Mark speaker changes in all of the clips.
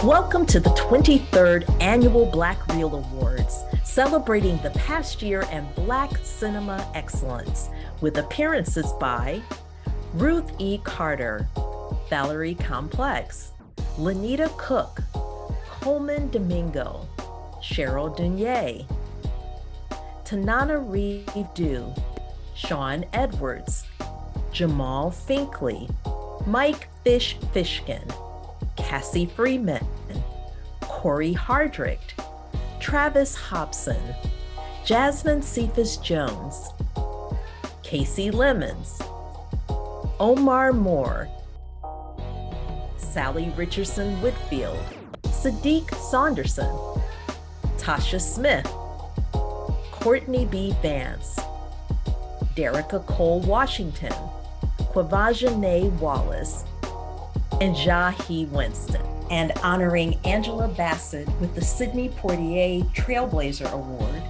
Speaker 1: Welcome to the 23rd Annual Black Reel Awards, celebrating the past year and Black cinema excellence, with appearances by Ruth E. Carter, Valerie Complex, Lanita Cook, Coleman Domingo, Cheryl Dunier, Tanana Reeve-Dew, Sean Edwards, Jamal Finkley, Mike Fishkin, Cassie Freeman, Corey Hardrick, Travis Hobson, Jasmine Cephas-Jones, Casey Lemons, Omar Moore, Sally Richardson Whitfield, Sadiq Saunderson, Tasha Smith, Courtney B. Vance, Derica Cole Washington, Quavajane Wallace, and Jahi Winston, and honoring Angela Bassett with the Sidney Poitier Trailblazer Award,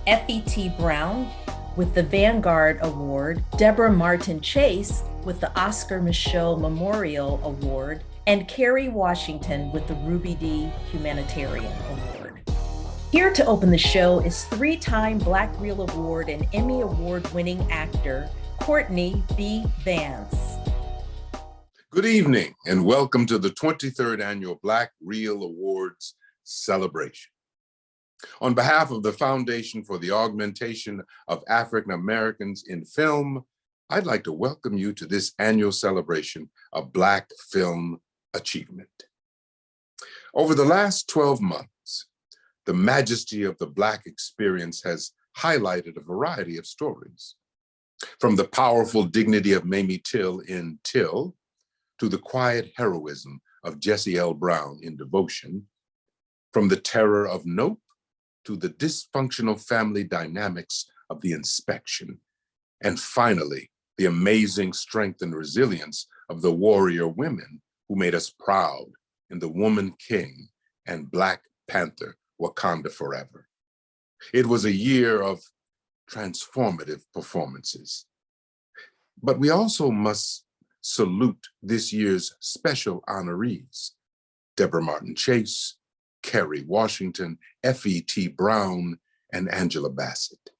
Speaker 1: F.E.T. Brown with the Vanguard Award, Deborah Martin Chase with the Oscar Micheaux Memorial Award, and Kerry Washington with the Ruby D. Humanitarian Award. Here to open the show is three-time Black Reel Award and Emmy Award-winning actor, Courtney B. Vance.
Speaker 2: Good evening and welcome to the 23rd Annual Black Reel Awards celebration. On behalf of the Foundation for the Augmentation of African Americans in Film, I'd like to welcome you to this annual celebration of Black film achievement. Over the last 12 months, the majesty of the Black experience has highlighted a variety of stories, from the powerful dignity of Mamie Till in Till, to the quiet heroism of Jesse L. Brown in Devotion, from the terror of Nope to the dysfunctional family dynamics of The Inspection, and finally, the amazing strength and resilience of the warrior women who made us proud in The Woman King and Black Panther, Wakanda Forever. It was a year of transformative performances. But we also must salute this year's special honorees, Deborah Martin Chase, Kerry Washington, F.E.T. Brown, and Angela Bassett.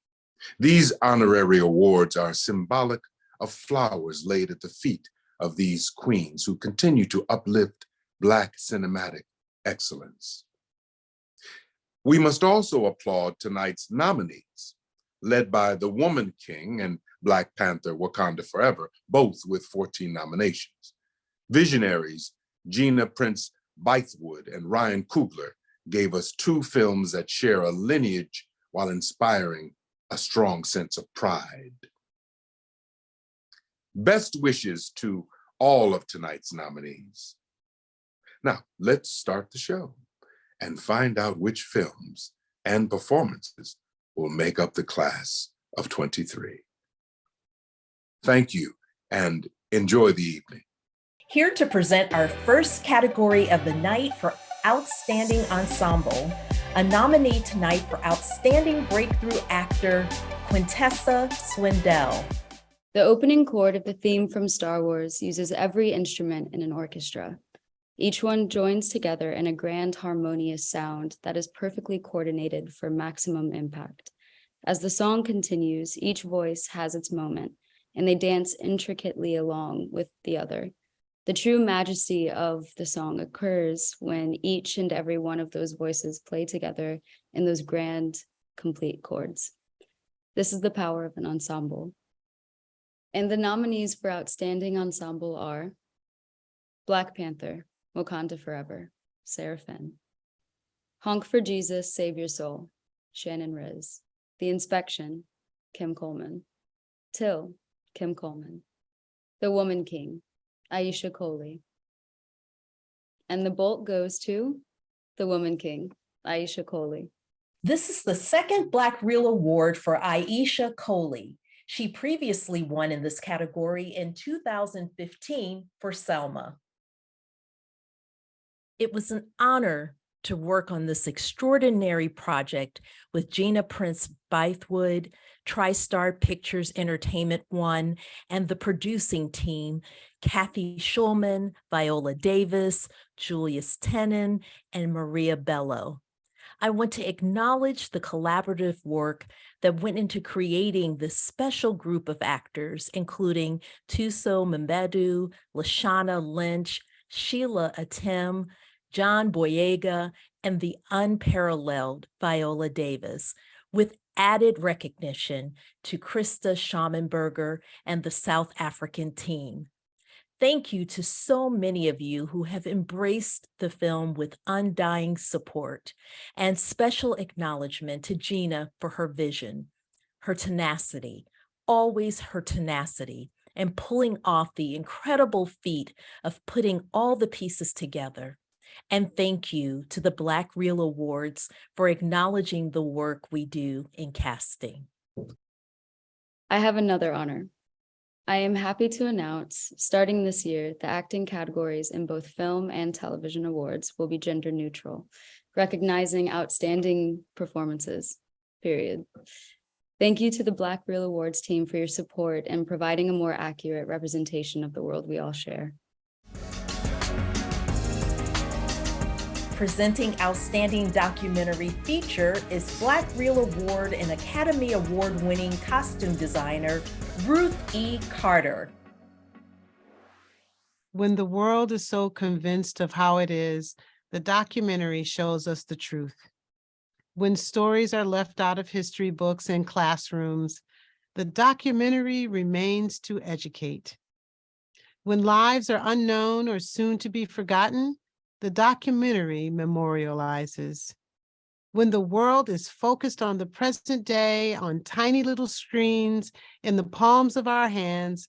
Speaker 2: These honorary awards are symbolic of flowers laid at the feet of these queens who continue to uplift Black cinematic excellence. We must also applaud tonight's nominees, led by The Woman King and Black Panther, Wakanda Forever, both with 14 nominations. Visionaries Gina Prince Bythewood and Ryan Coogler gave us two films that share a lineage while inspiring a strong sense of pride. Best wishes to all of tonight's nominees. Now, let's start the show and find out which films and performances will make up the class of 23. Thank you and enjoy the evening.
Speaker 1: Here to present our first category of the night for Outstanding Ensemble, a nominee tonight for Outstanding Breakthrough Actor, Quintessa Swindell.
Speaker 3: The opening chord of the theme from Star Wars uses every instrument in an orchestra. Each one joins together in a grand harmonious sound that is perfectly coordinated for maximum impact. As the song continues, each voice has its moment, and they dance intricately along with the other. The true majesty of the song occurs when each and every one of those voices play together in those grand, complete chords. This is the power of an ensemble. And the nominees for Outstanding Ensemble are Black Panther, Wakanda Forever, Sarah Finn. Honk for Jesus, Save Your Soul, Shannon Riz. The Inspection, Kim Coleman. Till, Kim Coleman. The Woman King, Aisha Coley. And the bolt goes to The Woman King, Aisha Coley.
Speaker 1: This is the second Black Reel Award for Aisha Coley. She previously won in this category in 2015 for Selma. It was an honor to work on this extraordinary project with Gina Prince Bythewood, TriStar Pictures Entertainment won, and the producing team, Kathy Schulman, Viola Davis, Julius Tenen, and Maria Bello. I want to acknowledge the collaborative work that went into creating this special group of actors, including Tuso Mbedu, Lashana Lynch, Sheila Atem, John Boyega, and the unparalleled Viola Davis, with added recognition to Krista Schaumenberger and the South African team. Thank you to so many of you who have embraced the film with undying support, and special acknowledgement to Gina for her vision, her tenacity, always her tenacity, and pulling off the incredible feat of putting all the pieces together. And thank you to the Black Reel Awards for acknowledging the work we do in casting.
Speaker 3: I have another honor. I am happy to announce, starting this year, the acting categories in both film and television awards will be gender neutral, recognizing outstanding performances, period. Thank you to the Black Reel Awards team for your support and providing a more accurate representation of the world we all share.
Speaker 1: Presenting Outstanding Documentary Feature is Black Reel Award and Academy Award-winning costume designer, Ruth E. Carter.
Speaker 4: When the world is so convinced of how it is, the documentary shows us the truth. When stories are left out of history books and classrooms, the documentary remains to educate. When lives are unknown or soon to be forgotten, the documentary memorializes. When the world is focused on the present day on tiny little screens in the palms of our hands,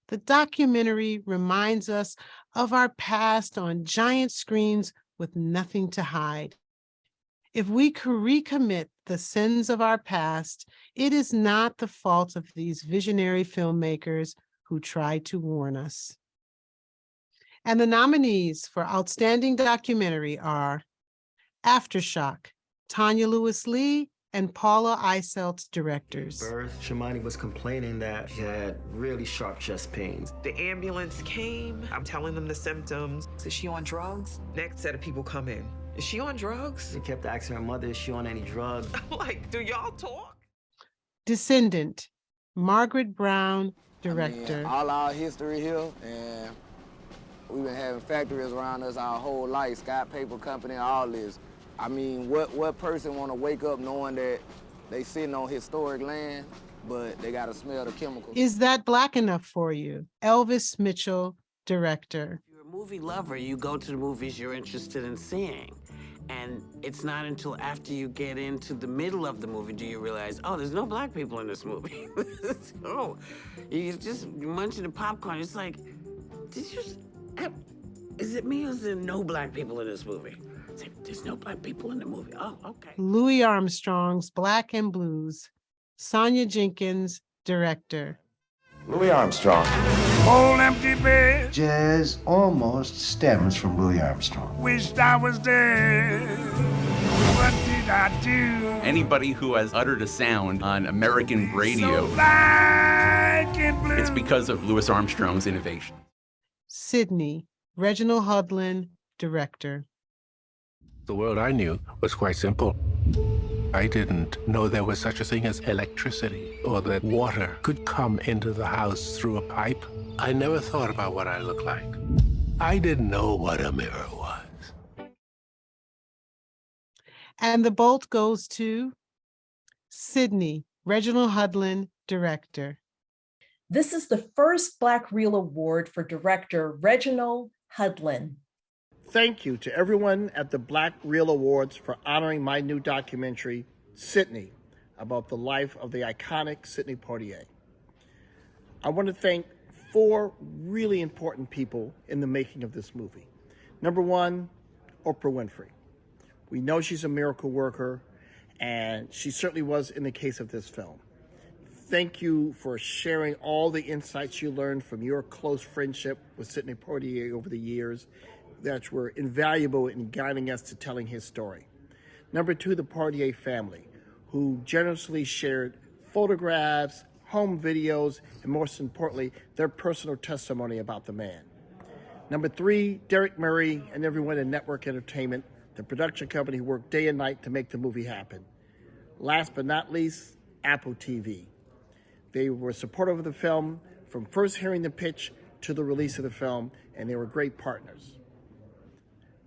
Speaker 4: the documentary reminds us of our past on giant screens with nothing to hide. If we recommit the sins of our past, it is not the fault of these visionary filmmakers who tried to warn us. And the nominees for Outstanding Documentary are Aftershock, Tanya Lewis-Lee and Paula Eiselt's directors.
Speaker 5: Birth, Shimani was complaining that she had really sharp chest pains.
Speaker 6: The ambulance came. I'm telling them the symptoms.
Speaker 7: Is she on drugs?
Speaker 6: Next set of people come in. Is she on drugs?
Speaker 5: They kept asking her mother, is she on any drugs?
Speaker 6: I'm like, do y'all talk?
Speaker 4: Descendant, Margaret Brown, director.
Speaker 8: I mean, all our history here, and we've been having factories around us our whole life, Scott Paper Company, all this. I mean, what person want to wake up knowing that they sitting on historic land, but they got to smell the chemicals?
Speaker 4: Is that Black enough for you? Elvis Mitchell, director.
Speaker 7: If you're a movie lover, you go to the movies you're interested in seeing. And it's not until after you get into the middle of the movie do you realize, oh, there's no Black people in this movie. Oh, you're just munching the popcorn. It's like, is it me or is there no Black people in this movie? It's like, there's no Black people in the movie. Oh, okay.
Speaker 4: Louis Armstrong's Black and Blues. Sonia Jenkins, director.
Speaker 9: Louis Armstrong.
Speaker 10: Old empty bed.
Speaker 9: Jazz almost stems from Louis Armstrong.
Speaker 10: Wished I was dead. What did I do?
Speaker 11: Anybody who has uttered a sound on American radio,
Speaker 10: So black and blue.
Speaker 11: it's because of Louis Armstrong's innovation.
Speaker 4: Sydney, Reginald Hudlin, director.
Speaker 12: The world I knew was quite simple. I didn't know there was such a thing as electricity or that water could come into the house through a pipe. I never thought about what I looked like. I didn't know what a mirror was.
Speaker 4: And the bolt goes to Sydney, Reginald Hudlin, director.
Speaker 1: This is the first Black Reel Award for director Reginald Hudlin.
Speaker 13: Thank you to everyone at the Black Reel Awards for honoring my new documentary, Sydney, about the life of the iconic Sidney Poitier. I want to thank 4 really important people in the making of this movie. Number 1, Oprah Winfrey. We know she's a miracle worker, and she certainly was in the case of this film. Thank you for sharing all the insights you learned from your close friendship with Sidney Poitier over the years that were invaluable in guiding us to telling his story. Number 2, the Poitier family, who generously shared photographs, home videos, and most importantly, their personal testimony about the man. Number 3, Derek Murray and everyone in Network Entertainment, the production company who worked day and night to make the movie happen. Last but not least, Apple TV. They were supportive of the film from first hearing the pitch to the release of the film, and they were great partners.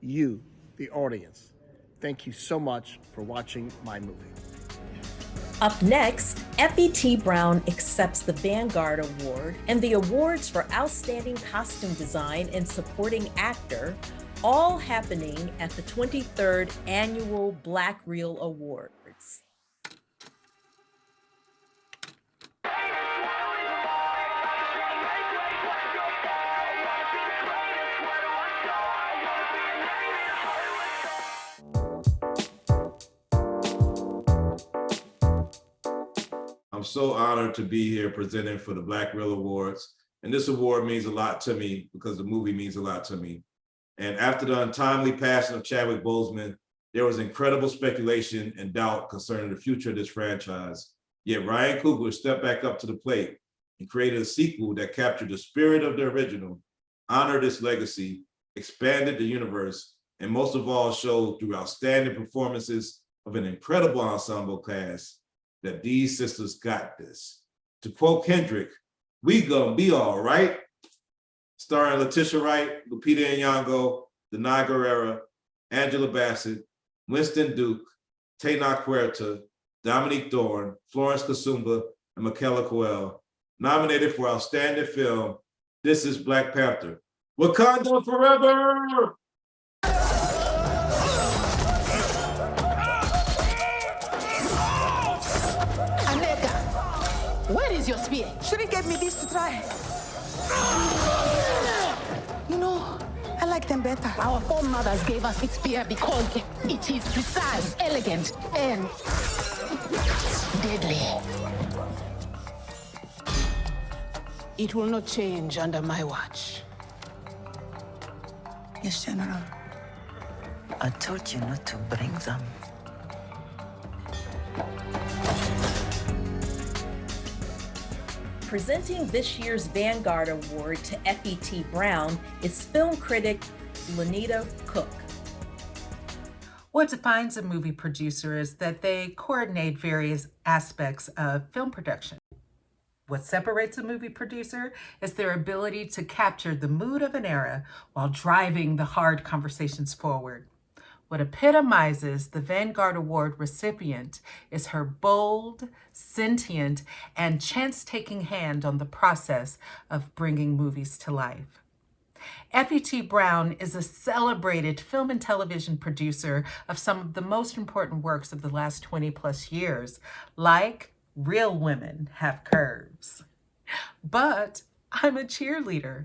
Speaker 13: You, the audience, thank you so much for watching my movie.
Speaker 1: Up next, F.E.T. Brown accepts the Vanguard Award and the awards for Outstanding Costume Design and Supporting Actor, all happening at the 23rd Annual Black Reel Awards.
Speaker 14: I'm so honored to be here presenting for the Black Reel Awards. And this award means a lot to me because the movie means a lot to me. And after the untimely passing of Chadwick Boseman, there was incredible speculation and doubt concerning the future of this franchise. Yet Ryan Coogler stepped back up to the plate and created a sequel that captured the spirit of the original, honored its legacy, expanded the universe, and most of all showed through outstanding performances of an incredible ensemble cast that these sisters got this. To quote Kendrick, "We gonna be all right." Starring Letitia Wright, Lupita Nyong'o, Denai Guerrera, Angela Bassett, Winston Duke, Tena Huerta, Dominique Thorne, Florence Kasumba, and Michaela Coel, nominated for Outstanding Film. This is Black Panther. Wakanda forever!
Speaker 15: Where is your spear?
Speaker 16: Shuri gave me this to try.
Speaker 15: You know, I like them better. Our foremothers gave us this spear because it is precise, elegant, and deadly. It will not change under my watch.
Speaker 16: Yes, General.
Speaker 17: I told you not to bring them.
Speaker 1: Presenting this year's Vanguard Award to F.E.T. Brown is film critic Lanita Cook.
Speaker 18: What defines a movie producer is that they coordinate various aspects of film production. What separates a movie producer is their ability to capture the mood of an era while driving the hard conversations forward. What epitomizes the Vanguard Award recipient is her bold, sentient, and chance-taking hand on the process of bringing movies to life. F.E.T. Brown is a celebrated film and television producer of some of the most important works of the last 20+ years, like Real Women Have Curves. But I'm a cheerleader,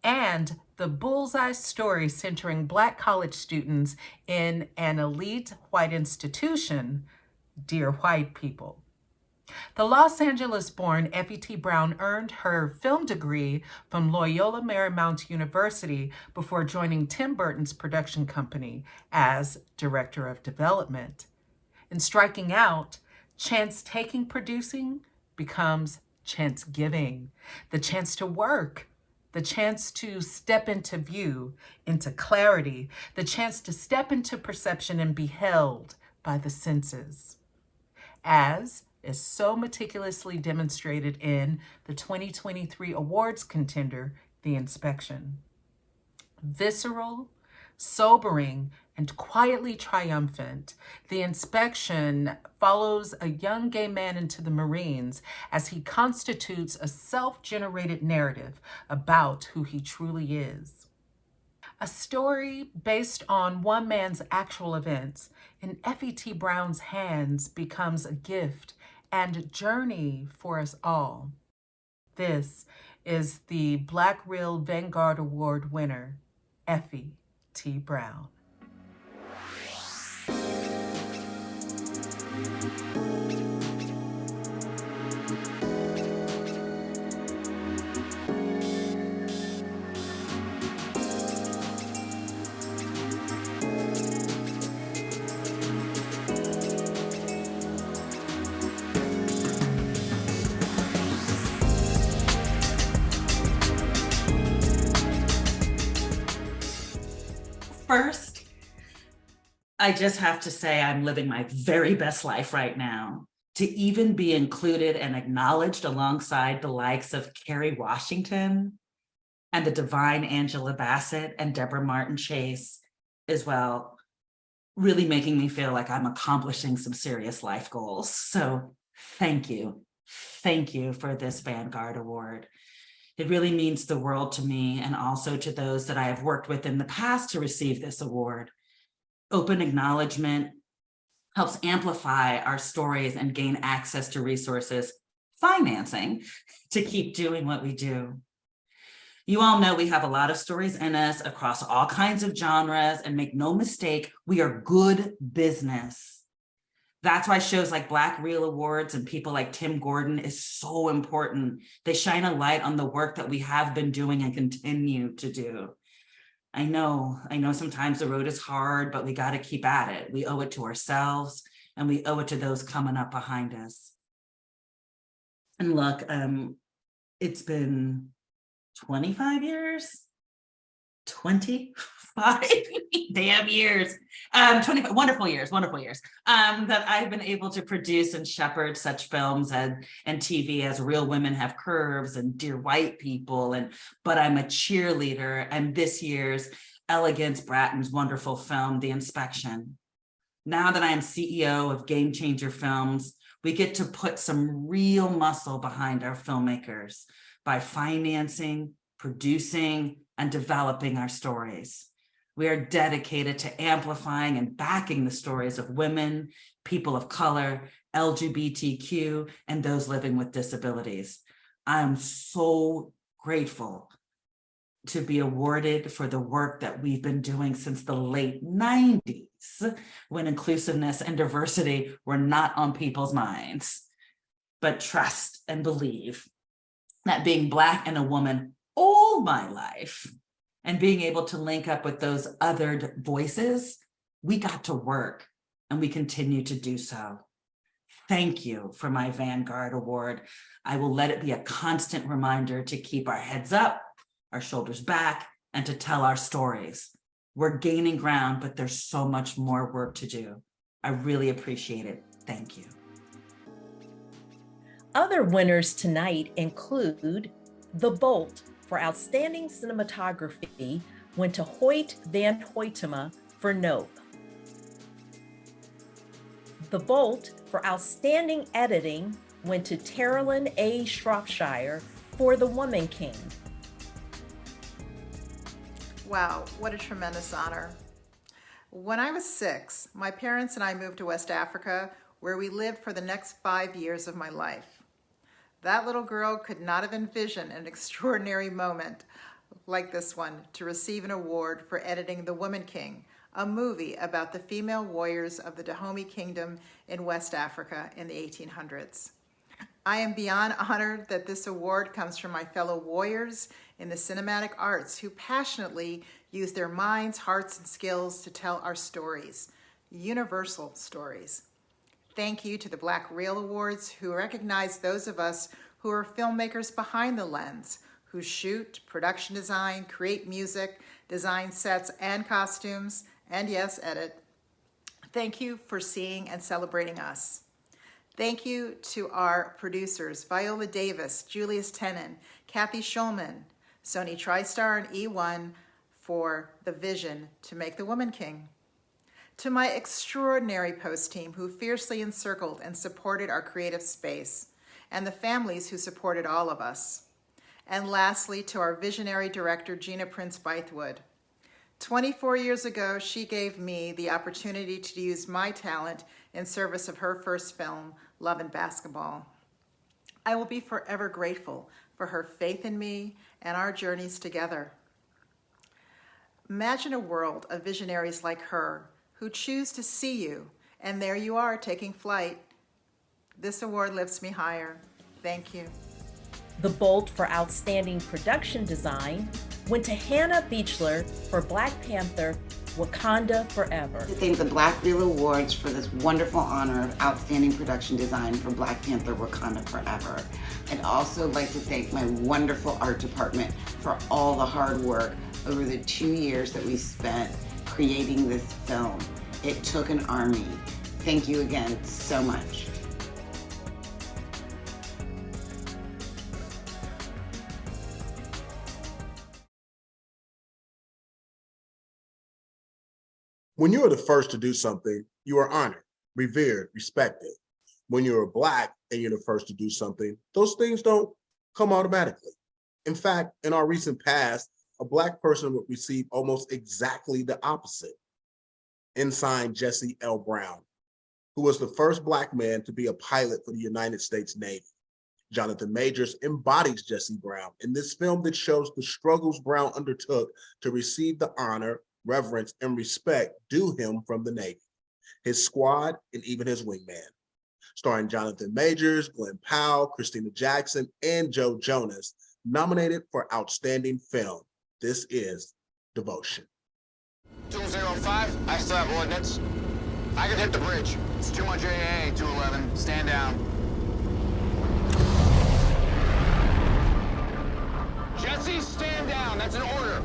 Speaker 18: and the Bullseye story centering Black college students in an elite white institution, Dear White People. The Los Angeles-born F.E.T. Brown earned her film degree from Loyola Marymount University before joining Tim Burton's production company as Director of Development. In striking out, chance-taking producing becomes chance-giving, the chance to work, the chance to step into view, into clarity, the chance to step into perception and be held by the senses. As is so meticulously demonstrated in the 2023 awards contender, The Inspection. Visceral, sobering, and quietly triumphant, The Inspection follows a young gay man into the Marines as he constitutes a self-generated narrative about who he truly is. A story based on one man's actual events in F.E.T. Brown's hands becomes a gift and a journey for us all. This is the Black Reel Vanguard Award winner, F.E.T. Brown.
Speaker 19: First, I just have to say I'm living my very best life right now. To even be included and acknowledged alongside the likes of Kerry Washington and the divine Angela Bassett and Deborah Martin Chase is, well, really making me feel like I'm accomplishing some serious life goals. So thank you. Thank you for this Vanguard Award. It really means the world to me and also to those that I have worked with in the past to receive this award. Open acknowledgement helps amplify our stories and gain access to resources, financing, to keep doing what we do. You all know we have a lot of stories in us across all kinds of genres, and make no mistake, we are good business. That's why shows like Black Reel Awards and people like Tim Gordon is so important. They shine a light on the work that we have been doing and continue to do. I know sometimes the road is hard, but we got to keep at it. We owe it to ourselves and we owe it to those coming up behind us. And look, it's been 25 years, 25 damn years, 25 wonderful years that I've been able to produce and shepherd such films and TV as Real Women Have Curves and Dear White People, But I'm a Cheerleader, and this year's Elegance Bratton's wonderful film, The Inspection. Now that I am CEO of Game Changer Films, we get to put some real muscle behind our filmmakers by financing, producing, and developing our stories. We are dedicated to amplifying and backing the stories of women, people of color, LGBTQ, and those living with disabilities. I am so grateful to be awarded for the work that we've been doing since the late 90s, when inclusiveness and diversity were not on people's minds. But trust and believe that being Black and a woman all my life and being able to link up with those othered voices, we got to work and we continue to do so. Thank you for my Vanguard Award. I will let it be a constant reminder to keep our heads up, our shoulders back, and to tell our stories. We're gaining ground, but there's so much more work to do. I really appreciate it. Thank you.
Speaker 1: Other winners tonight include The Bolt for Outstanding Cinematography went to Hoyt van Hoytema for Nope. The Bolt for Outstanding Editing went to Terilyn A. Shropshire for The Woman King.
Speaker 20: Wow, what a tremendous honor. When I was 6, my parents and I moved to West Africa, where we lived for the next 5 years of my life. That little girl could not have envisioned an extraordinary moment like this one to receive an award for editing The Woman King, a movie about the female warriors of the Dahomey Kingdom in West Africa in the 1800s. I am beyond honored that this award comes from my fellow warriors in the cinematic arts who passionately use their minds, hearts, and skills to tell our stories, universal stories. Thank you to the Black Reel Awards, who recognize those of us who are filmmakers behind the lens, who shoot, production design, create music, design sets and costumes, and yes, edit. Thank you for seeing and celebrating us. Thank you to our producers, Viola Davis, Julius Tenen, Kathy Schulman, Sony TriStar, and E1 for the vision to make The Woman King. To my extraordinary post team who fiercely encircled and supported our creative space, and the families who supported all of us. And lastly, to our visionary director, Gina Prince Bythewood. 24 years ago, she gave me the opportunity to use my talent in service of her first film, Love and Basketball. I will be forever grateful for her faith in me and our journeys together. Imagine a world of visionaries like her who choose to see you, and there you are taking flight. This award lifts me higher. Thank you.
Speaker 1: The Bolt for Outstanding Production Design went to Hannah Beechler for Black Panther, Wakanda Forever.
Speaker 21: To thank the Black Reel Awards for this wonderful honor of Outstanding Production Design for Black Panther, Wakanda Forever. I'd also like to thank my wonderful art department for all the hard work over the 2 years that we spent creating this film. It took an army. Thank you again so much.
Speaker 2: When you are the first to do something, you are honored, revered, respected. When you are Black and you're the first to do something, those things don't come automatically. In fact, in our recent past, a Black person would receive almost exactly the opposite. Ensign Jesse L. Brown, who was the first Black man to be a pilot for the United States Navy. Jonathan Majors embodies Jesse Brown in this film that shows the struggles Brown undertook to receive the honor, reverence, and respect due him from the Navy, his squad, and even his wingman. Starring Jonathan Majors, Glenn Powell, Christina Jackson, and Joe Jonas, nominated for Outstanding Film. This is Devotion.
Speaker 22: 205, I still have ordnance. I can hit the bridge. It's too much AA, 211. Stand down. Jesse, stand down. That's an order.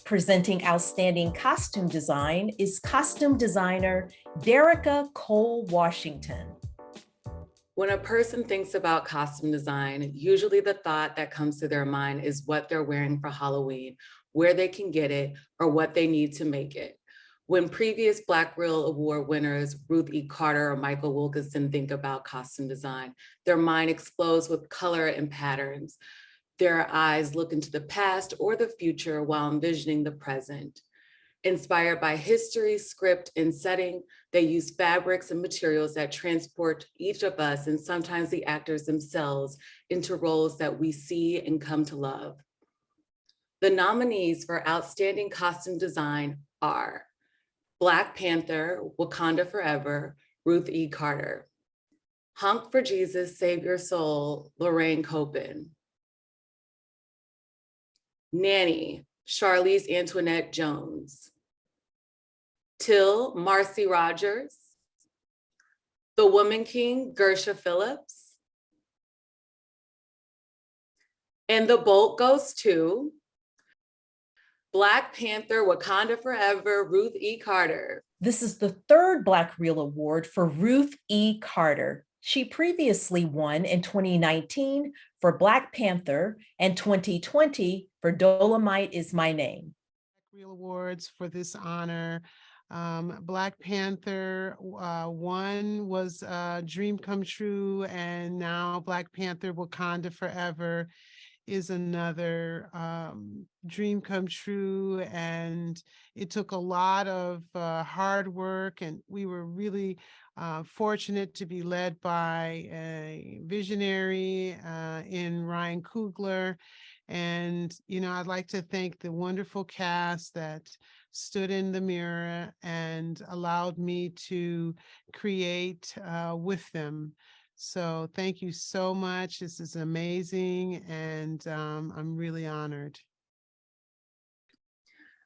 Speaker 1: Presenting Outstanding Costume Design is costume designer Derica Cole Washington.
Speaker 23: When a person thinks about costume design, usually the thought that comes to their mind is what they're wearing for Halloween, where they can get it, or what they need to make it. When previous Black Reel Award winners, Ruth E. Carter or Michael Wilkinson, think about costume design, their mind explodes with color and patterns. Their eyes look into the past or the future while envisioning the present. Inspired by history, script, and setting, they use fabrics and materials that transport each of us, and sometimes the actors themselves, into roles that we see and come to love. The nominees for Outstanding Costume Design are Black Panther, Wakanda Forever, Ruth E. Carter. Honk for Jesus, Save Your Soul, Lorraine Copen. Nanny, Charlize Antoinette Jones. Till, Marcy Rogers. The Woman King, Gersha Phillips. And the Bolt goes to Black Panther, Wakanda Forever, Ruth E. Carter.
Speaker 1: This is the third Black Reel Award for Ruth E. Carter. She previously won in 2019 for Black Panther and 2020 for Dolomite Is My Name.
Speaker 4: Reel Awards for this honor. Black Panther, one was Dream Come True, and now Black Panther Wakanda Forever is another dream come true. And it took a lot of hard work, and we were really fortunate to be led by a visionary in Ryan Coogler. And, you know, I'd like to thank the wonderful cast that stood in the mirror and allowed me to create with them. So thank you so much. This is amazing, and I'm really honored.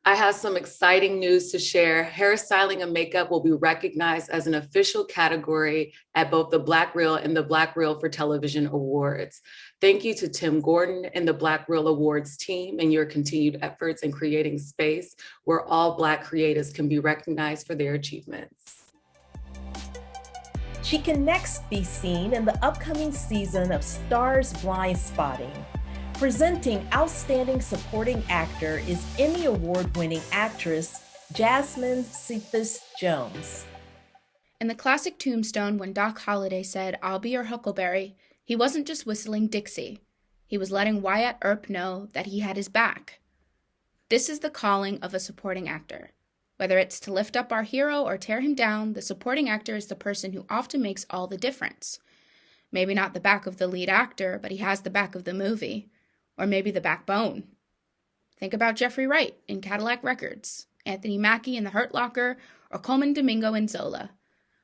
Speaker 23: I have some exciting news to share. Hairstyling and makeup will be recognized as an official category at both the Black Reel and the Black Reel for Television Awards. Thank you to Tim Gordon and the Black Reel Awards team and your continued efforts in creating space where all Black creatives can be recognized for their achievements.
Speaker 1: She can next be seen in the upcoming season of Star's Blind Spotting. Presenting Outstanding Supporting Actor is Emmy Award-winning actress Jasmine Cephas Jones.
Speaker 24: In the classic Tombstone, when Doc Holliday said, "I'll be your Huckleberry," he wasn't just whistling Dixie. He was letting Wyatt Earp know that he had his back. This is the calling of a supporting actor. Whether it's to lift up our hero or tear him down, the supporting actor is the person who often makes all the difference. Maybe not the back of the lead actor, but he has the back of the movie, or maybe the backbone. Think about Jeffrey Wright in Cadillac Records, Anthony Mackie in The Hurt Locker, or Coleman Domingo in Zola.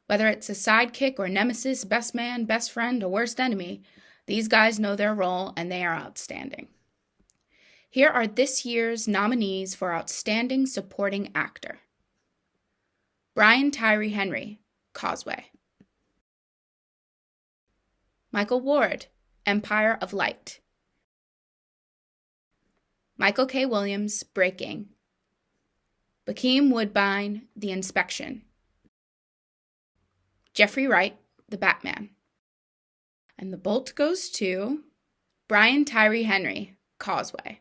Speaker 24: Whether it's a sidekick or nemesis, best man, best friend, or worst enemy, these guys know their role and they are outstanding. Here are this year's nominees for Outstanding Supporting Actor. Brian Tyree Henry, Causeway. Michael Ward, Empire of Light. Michael K. Williams, Breaking. Bakeem Woodbine, The Inspection. Jeffrey Wright, The Batman. And the bolt goes to Brian Tyree Henry, Causeway.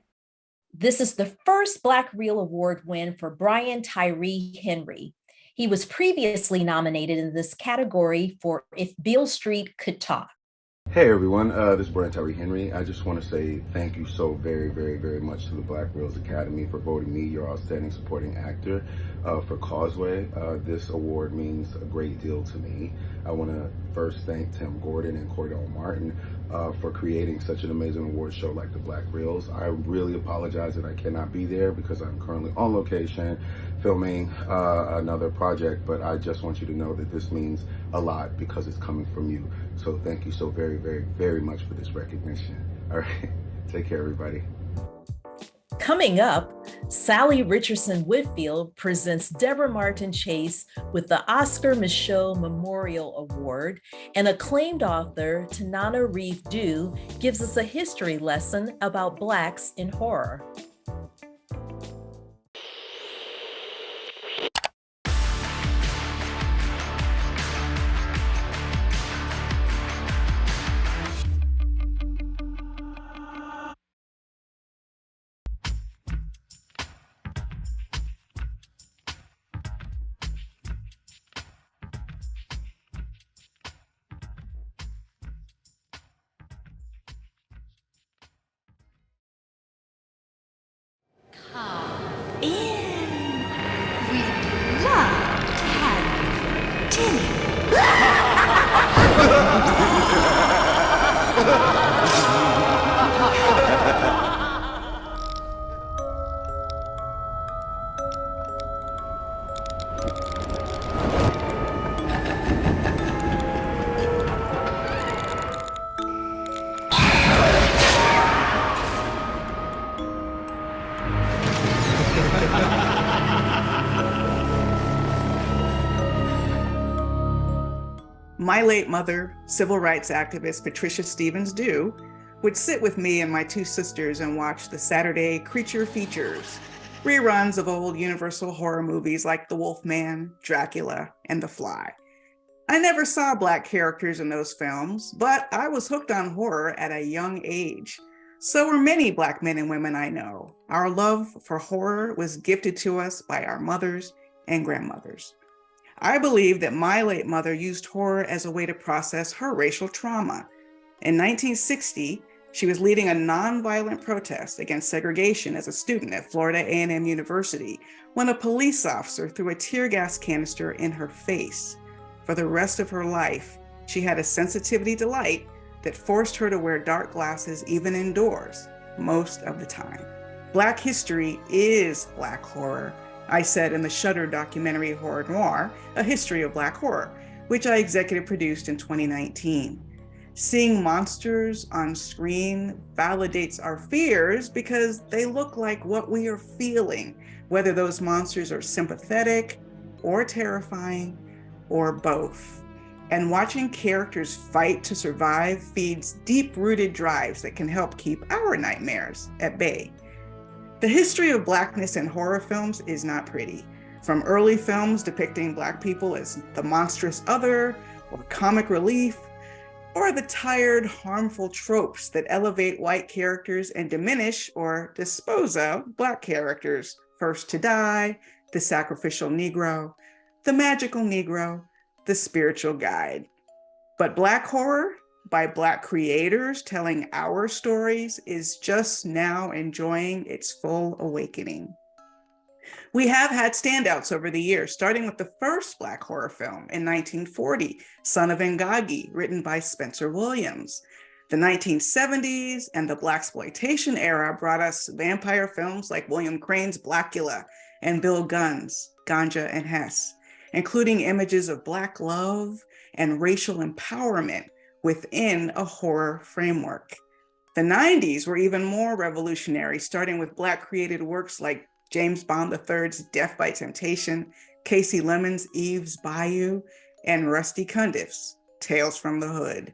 Speaker 1: This is the first Black Reel Award win for Brian Tyree Henry. He was previously nominated in this category for If Beale Street Could Talk.
Speaker 3: Hey everyone, this is Brian Tyree Henry. I just want to say thank you so very, very, very much to the Black Reels Academy for voting me your Outstanding Supporting Actor for Causeway. This award means a great deal to me. I want to first thank Tim Gordon and Cordell Martin for creating such an amazing award show like the Black Reels. I really apologize that I cannot be there because I'm currently on location filming another project, but I just want you to know that this means a lot because it's coming from you. So thank you so very, very, very much for this recognition. All right, take care, everybody.
Speaker 1: Coming up, Sally Richardson Whitfield presents Deborah Martin Chase with the Oscar Micheaux Memorial Award, and acclaimed author Tanana Reeve Dew gives us a history lesson about Blacks in horror.
Speaker 5: My late mother, civil rights activist Patricia Stevens Dew, would sit with me and my two sisters and watch the Saturday creature features, reruns of old Universal horror movies like The Wolfman, Dracula, and The Fly. I never saw Black characters in those films, but I was hooked on horror at a young age. So were many Black men and women I know. Our love for horror was gifted to us by our mothers and grandmothers. I believe that my late mother used horror as a way to process her racial trauma. In 1960, she was leading a nonviolent protest against segregation as a student at Florida A&M University when a police officer threw a tear gas canister in her face. For the rest of her life, she had a sensitivity to light that forced her to wear dark glasses even indoors, most of the time. Black history is Black horror, I said in the Shudder documentary Horror Noir, A History of Black Horror, which I executive produced in 2019. Seeing monsters on screen validates our fears because they look like what we are feeling, whether those monsters are sympathetic or terrifying or both. And watching characters fight to survive feeds deep-rooted drives that can help keep our nightmares at bay. The history of Blackness in horror films is not pretty. From early films depicting Black people as the monstrous other, or comic relief, or the tired, harmful tropes that elevate white characters and diminish or dispose of Black characters. First to die, the sacrificial Negro, the magical Negro, the spiritual guide. But Black horror, by Black creators telling our stories, is just now enjoying its full awakening. We have had standouts over the years, starting with the first Black horror film in 1940, Son of Ngagi, written by Spencer Williams. The 1970s and the Blaxploitation era brought us vampire films like William Crane's Blackula and Bill Gunn's Ganja and Hess, including images of Black love and racial empowerment within a horror framework. The 90s were even more revolutionary, starting with Black created works like James Bond III's Death by Temptation, Casey Lemon's Eve's Bayou, and Rusty Cundiff's Tales from the Hood.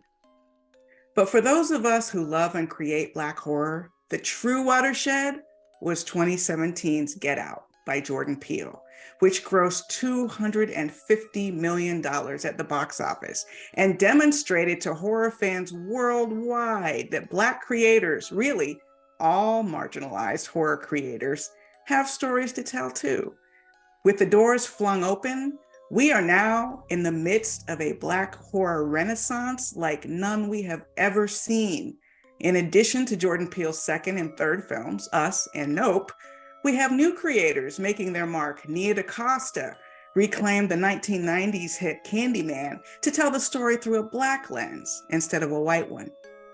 Speaker 5: But for those of us who love and create Black horror, the true watershed was 2017's Get Out by Jordan Peele, which grossed $250 million at the box office and demonstrated to horror fans worldwide that Black creators, really all marginalized horror creators, have stories to tell too. With the doors flung open, we are now in the midst of a Black horror renaissance like none we have ever seen. In addition to Jordan Peele's second and third films, Us and Nope, we have new creators making their mark. Nia DaCosta reclaimed the 1990s hit Candyman to tell the story through a Black lens instead of a white one.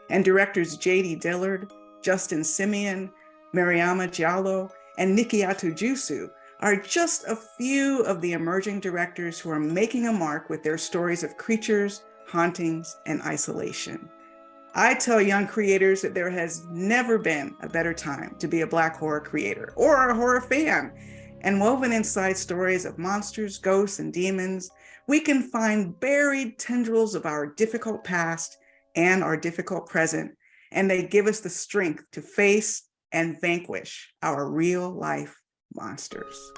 Speaker 5: And directors J.D. Dillard, Justin Simien, Mariama Diallo, and Nikiatu Jusu are just a few of the emerging directors who are making a mark with their stories of creatures, hauntings, and isolation. I tell young creators that there has never been a better time to be a Black horror creator or a horror fan. And woven inside stories of monsters, ghosts, and demons, we can find buried tendrils of our difficult past and our difficult present, and they give us the strength to face and vanquish our real life monsters.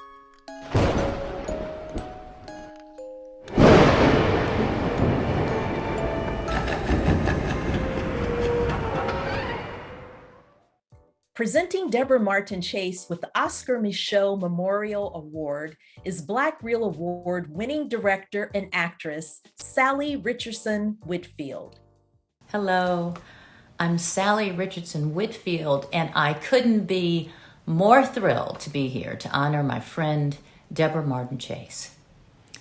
Speaker 1: Presenting Deborah Martin Chase with the Oscar Micheaux Memorial Award is Black Reel Award winning director and actress Sally Richardson Whitfield.
Speaker 6: Hello, I'm Sally Richardson Whitfield, and I couldn't be more thrilled to be here to honor my friend Deborah Martin Chase.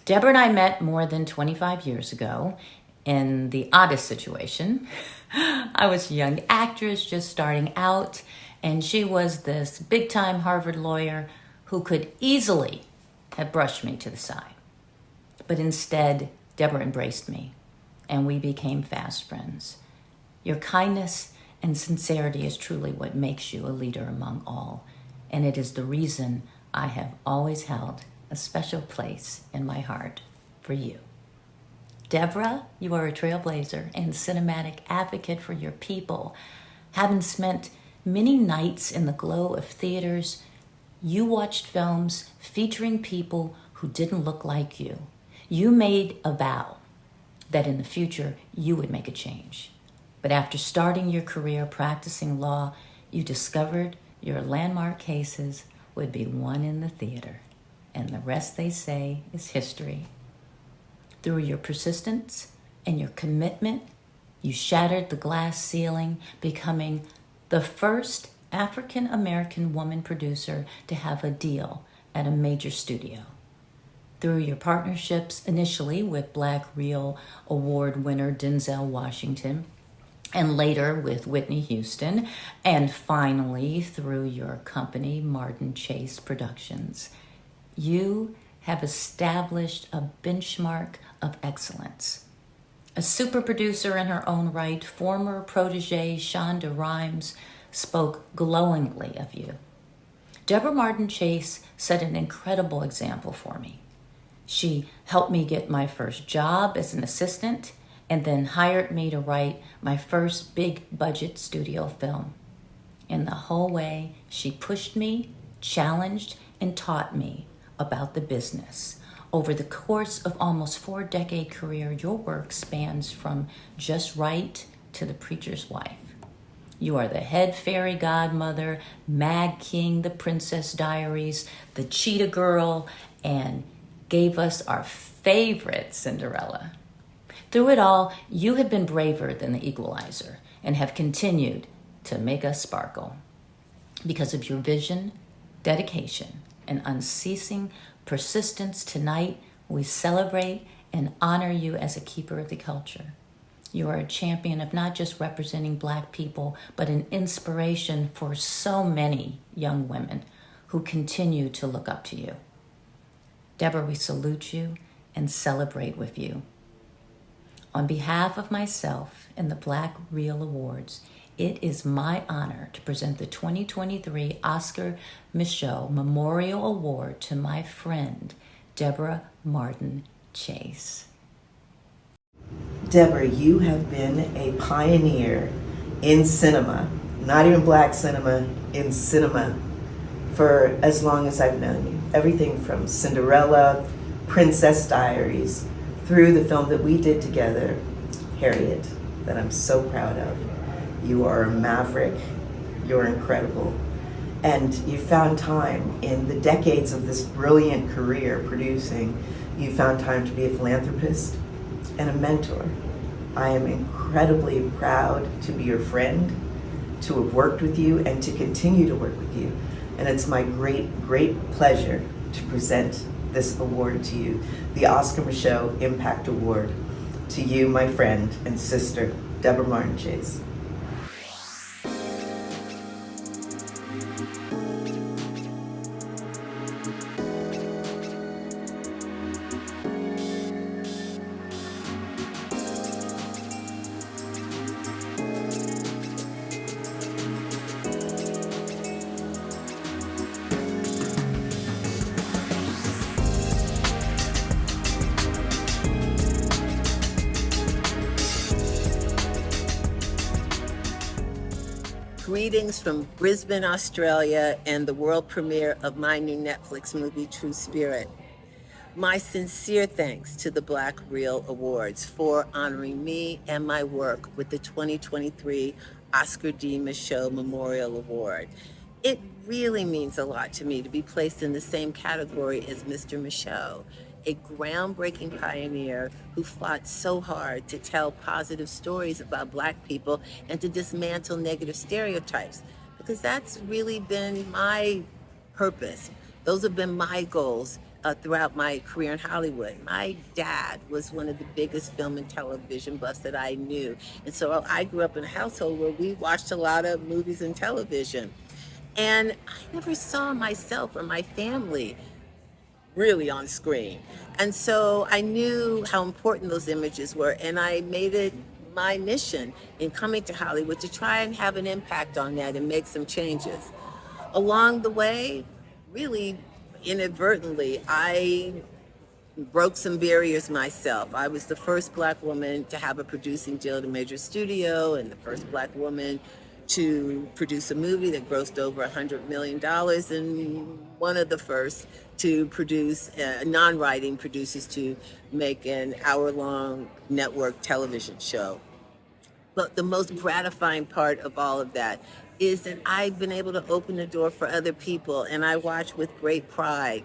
Speaker 6: Deborah and I met more than 25 years ago in the oddest situation. I was a young actress just starting out, and she was this big-time Harvard lawyer who could easily have brushed me to the side. But instead, Deborah embraced me, and we became fast friends. Your kindness and sincerity is truly what makes you a leader among all, and it is the reason I have always held a special place in my heart for you. Deborah, you are a trailblazer and cinematic advocate for your people. Having spent many nights in the glow of theaters, you watched films featuring people who didn't look like you. You made a vow that in the future you would make a change. But after starting your career practicing law, you discovered your landmark cases would be won in the theater, and the rest, they say, is history. Through your persistence and your commitment, you shattered the glass ceiling, becoming the first African-American woman producer to have a deal at a major studio. Through your partnerships initially with Black Reel Award winner Denzel Washington, and later with Whitney Houston, and finally through your company, Martin Chase Productions, you have established a benchmark of excellence. A super producer in her own right, former protege Shonda Rhimes spoke glowingly of you. Deborah Martin Chase set an incredible example for me. She helped me get my first job as an assistant and then hired me to write my first big budget studio film. And the whole way, she pushed me, challenged, and taught me about the business. Over the course of almost 4-decade career, your work spans from Just Right to The Preacher's Wife. You are the head fairy godmother, Mag King, The Princess Diaries, The Cheetah Girl, and gave us our favorite Cinderella. Through it all, you have been braver than the Equalizer and have continued to make us sparkle. Because of your vision, dedication, and unceasing persistence tonight, we celebrate and honor you as a keeper of the culture. You are a champion of not just representing Black people, but an inspiration for so many young women who continue to look up to you. Deborah, we salute you and celebrate with you. On behalf of myself and the Black Reel Awards, it is my honor to present the 2023 Oscar Micheaux Memorial Award to my friend, Deborah Martin Chase.
Speaker 7: Deborah, you have been a pioneer in cinema, not even Black cinema, in cinema, for as long as I've known you. Everything from Cinderella, Princess Diaries, through the film that we did together, Harriet, that I'm so proud of. You are a maverick, you're incredible. And you found time in the decades of this brilliant career producing, you found time to be a philanthropist and a mentor. I am incredibly proud to be your friend, to have worked with you, and to continue to work with you. And it's my great, great pleasure to present this award to you, the Oscar Micheaux Impact Award, to you, my friend and sister, Deborah Martin Chase.
Speaker 8: Greetings from Brisbane, Australia, and the world premiere of my new Netflix movie, True Spirit. My sincere thanks to the Black Reel Awards for honoring me and my work with the 2023 Oscar D. Micheaux Memorial Award. It really means a lot to me to be placed in the same category as Mr. Micheaux, a groundbreaking pioneer who fought so hard to tell positive stories about Black people and to dismantle negative stereotypes, because that's really been my purpose. Those have been my goals throughout my career in Hollywood. My dad was one of the biggest film and television buffs that I knew. And so I grew up in a household where we watched a lot of movies and television. And I never saw myself or my family really on screen. And so I knew how important those images were, and I made it my mission in coming to Hollywood to try and have an impact on that and make some changes. Along the way, really inadvertently, I broke some barriers myself. I was the first Black woman to have a producing deal at a major studio and the first Black woman to produce a movie that grossed over $100 million, and one of the first to produce, non-writing producers to make an hour-long network television show. But the most gratifying part of all of that is that I've been able to open the door for other people, and I watch with great pride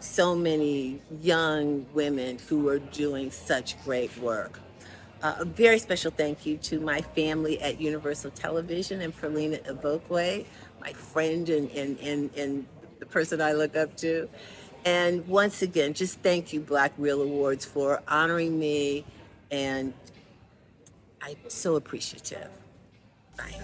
Speaker 8: so many young women who are doing such great work. A very special thank you to my family at Universal Television and Ferlina Ibokwe, my friend and the person I look up to. And once again, just thank you, Black Reel Awards, for honoring me, and I'm so appreciative. Bye.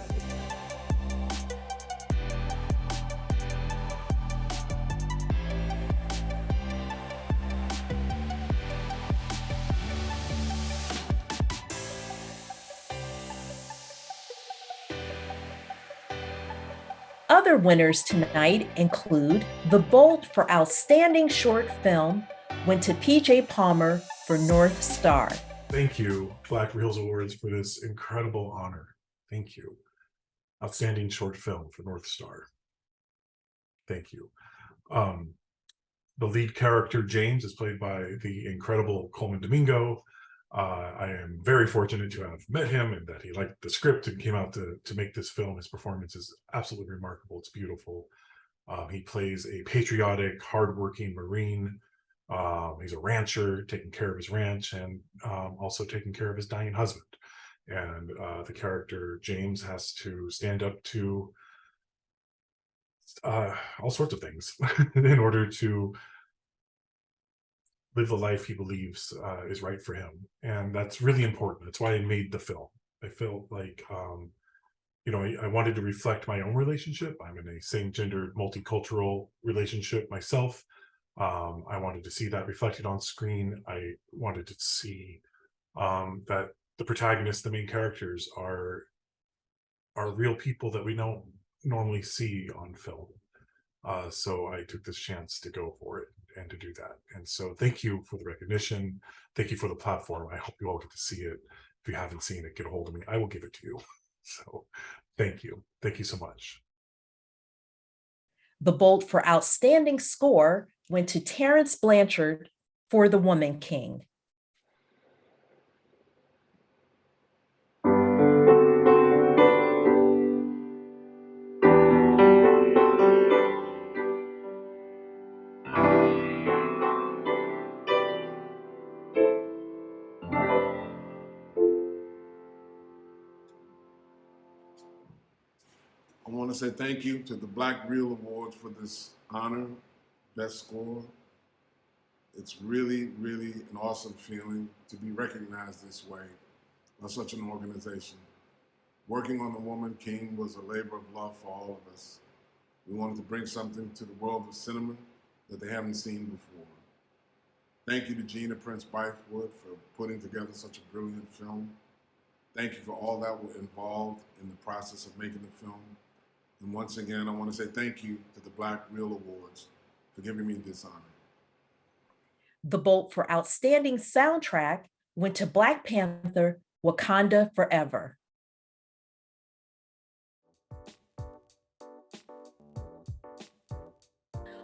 Speaker 1: Other winners tonight include The Bolt for Outstanding Short Film went to P.J. Palmer for North Star.
Speaker 9: Thank you, Black Reels Awards, for this incredible honor. Thank you. Outstanding Short Film for North Star. Thank you. The lead character, James, is played by the incredible Coleman Domingo. I am very fortunate to have met him and that he liked the script and came out to make this film. His performance is absolutely remarkable. It's beautiful. He plays a patriotic, hardworking Marine. He's a rancher, taking care of his ranch and also taking care of his dying husband. And the character, James, has to stand up to all sorts of things in order to live the life he believes is right for him. And that's really important. That's why I made the film. I felt like, I wanted to reflect my own relationship. I'm in a same-gendered, multicultural relationship myself. I wanted to see that reflected on screen. I wanted to see that the protagonists, the main characters, are real people that we don't normally see on film. So I took this chance to go for it and to do that. And so thank you for the recognition. Thank you for the platform. I hope you all get to see it. If you haven't seen it, get a hold of me. I will give it to you. So thank you. Thank you so much.
Speaker 1: The Bolt for Outstanding Score went to Terrence Blanchard for The Woman King.
Speaker 10: I want to say thank you to the Black Reel Awards for this honor, Best Score. It's really, really an awesome feeling to be recognized this way by such an organization. Working on The Woman King was a labor of love for all of us. We wanted to bring something to the world of cinema that they haven't seen before. Thank you to Gina Prince Bythewood for putting together such a brilliant film. Thank you for all that were involved in the process of making the film. And once again, I want to say thank you to the Black Reel Awards for giving me this honor.
Speaker 1: The Bolt for Outstanding Soundtrack went to Black Panther, Wakanda Forever.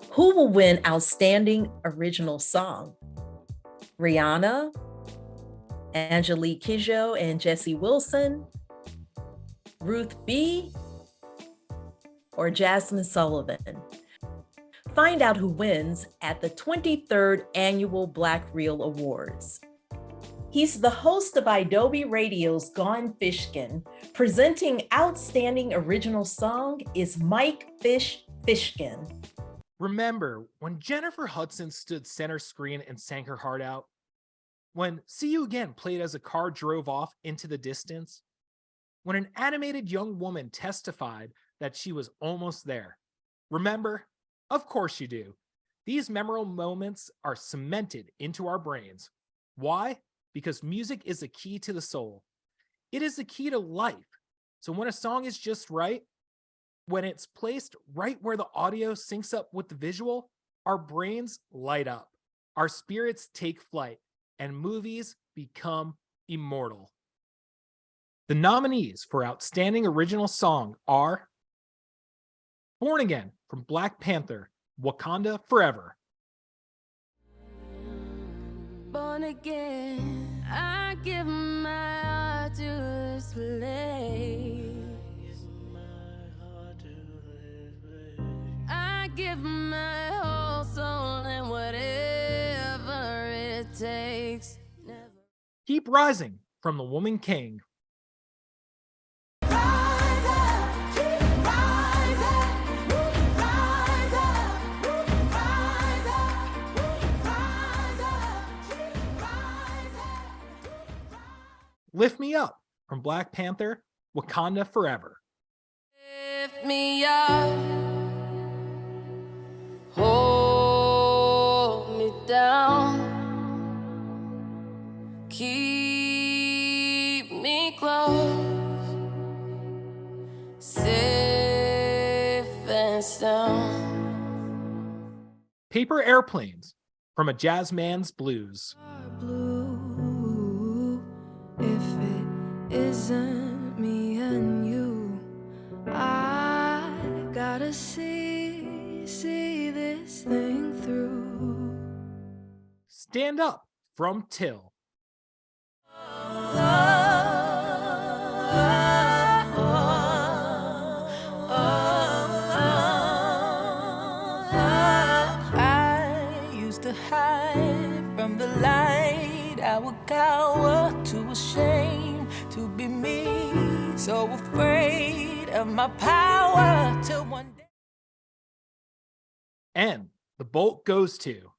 Speaker 1: Who will win Outstanding Original Song? Rihanna, Angelique Kidjo and Jesse Wilson, Ruth B., or Jasmine Sullivan? Find out who wins at the 23rd Annual Black Reel Awards. He's the host of Adobe Radio's Gone Fishkin. Presenting Outstanding Original Song is Mike Fishkin.
Speaker 11: Remember when Jennifer Hudson stood center screen and sang her heart out? When See You Again played as a car drove off into the distance? When an animated young woman testified that she was almost there? Remember? Of course you do. These memorable moments are cemented into our brains. Why? Because music is the key to the soul. It is the key to life. So when a song is just right, when it's placed right where the audio syncs up with the visual, our brains light up, our spirits take flight, and movies become immortal. The nominees for Outstanding Original Song are Born Again from Black Panther, Wakanda Forever.
Speaker 12: Born again, I give my heart to this place. I give my whole soul and whatever it takes.
Speaker 11: Keep Rising from The Woman King. Lift Me Up from Black Panther, Wakanda Forever.
Speaker 12: Lift me up, hold me down, keep me close, safe and sound.
Speaker 11: Paper Airplanes from A Jazz Man's Blues.
Speaker 12: If it isn't me and you, I gotta see this thing through.
Speaker 11: Stand Up from Till.
Speaker 12: I used to hide from the light, I would cower too ashamed to be me, so afraid of my power till one day
Speaker 11: And the bolt goes to